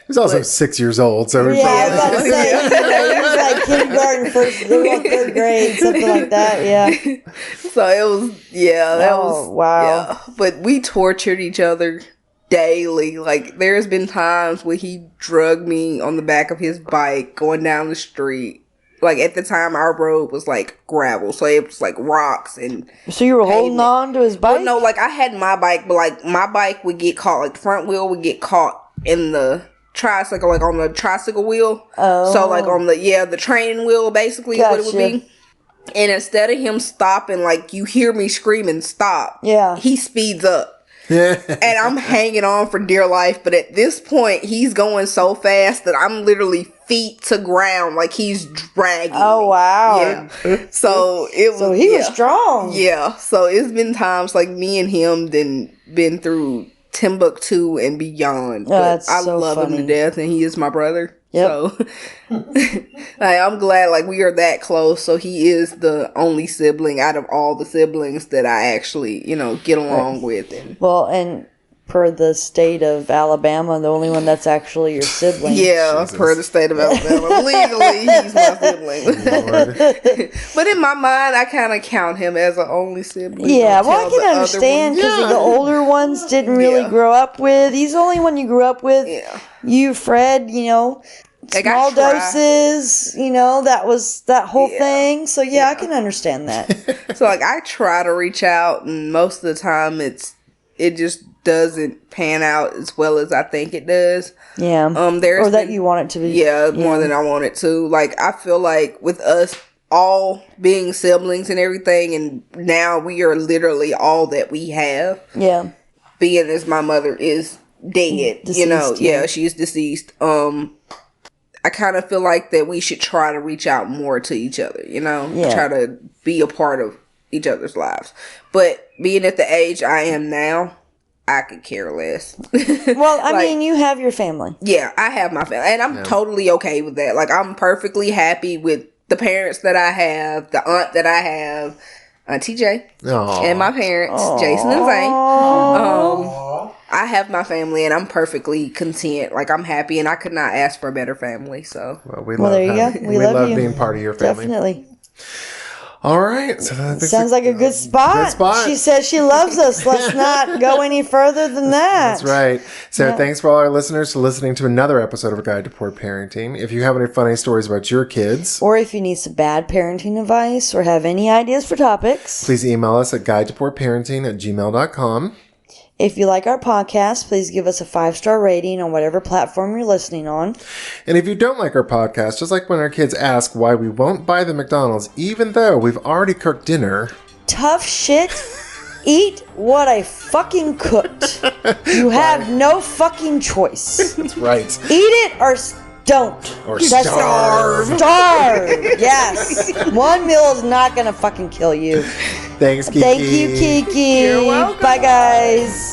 He's also 6 years old, so I was about to say, he was like kindergarten, third grade, something like that. Yeah. So it was, that was wow. Yeah. But we tortured each other daily. Like there's been times where he drugged me on the back of his bike going down the street. Like at the time, our road was like gravel, so it was like rocks and. So you were holding on to his bike? Well, no, like I had my bike, but like my bike would get caught. Like the front wheel would get caught in the tricycle, like on the tricycle wheel. Oh. So like on the training wheel, basically what it would be. And instead of him stopping, like you hear me screaming, "Stop!" Yeah, he speeds up. And I'm hanging on for dear life, but at this point, he's going so fast that I'm literally feet to ground, like he's dragging. Oh wow! Yeah. So it was. So he was strong. Yeah. So it's been times like me and him been through Timbuktu and beyond. But I love him to death, and he is my brother. Yep. So like, I'm glad like we are that close. So he is the only sibling out of all the siblings that I actually, get along with. And per the state of Alabama, the only one that's actually your sibling. Yeah, Jesus. Per the state of Alabama. Legally, he's my sibling. But in my mind, I kind of count him as an only sibling. Yeah, well, I can understand because the older ones didn't really grow up with. He's the only one you grew up with. Yeah. You, Fred, you know, like small doses, you know, that was that whole thing. So, yeah, I can understand that. So, like, I try to reach out, and most of the time it just doesn't pan out as well as I think it does. Yeah. Or that you want it to be. Yeah, more than I want it to. Like, I feel like with us all being siblings and everything, and now we are literally all that we have. Yeah. Being as my mother is dead, deceased, you know. Yeah, she's deceased. I kind of feel like that we should try to reach out more to each other, you know. Yeah. Try to be a part of each other's lives. But being at the age I am now, I could care less. Well, I mean, you have your family. Yeah, I have my family. And I'm totally okay with that. Like, I'm perfectly happy with the parents that I have, the aunt that I have, Auntie J, and my parents, Jason and Zane. I have my family, and I'm perfectly content. Like, I'm happy, and I could not ask for a better family. So, well, there you go. We love you. Being part of your family. Definitely. All right. So sounds like a good spot. She says she loves us. Let's not go any further than that. That's right. So thanks for all our listeners for listening to another episode of A Guide to Poor Parenting. If you have any funny stories about your kids, or if you need some bad parenting advice or have any ideas for topics, please email us at guidetopoorparenting@gmail.com. If you like our podcast, please give us a 5-star rating on whatever platform you're listening on. And if you don't like our podcast, just like when our kids ask why we won't buy the McDonald's, even though we've already cooked dinner. Tough shit. Eat what I fucking cooked. You have no fucking choice. That's right. Eat it or don't. Or starve. Starve. Yes. One meal is not going to fucking kill you. Thanks, Keke. Thank you, Keke. You're welcome. Bye, guys.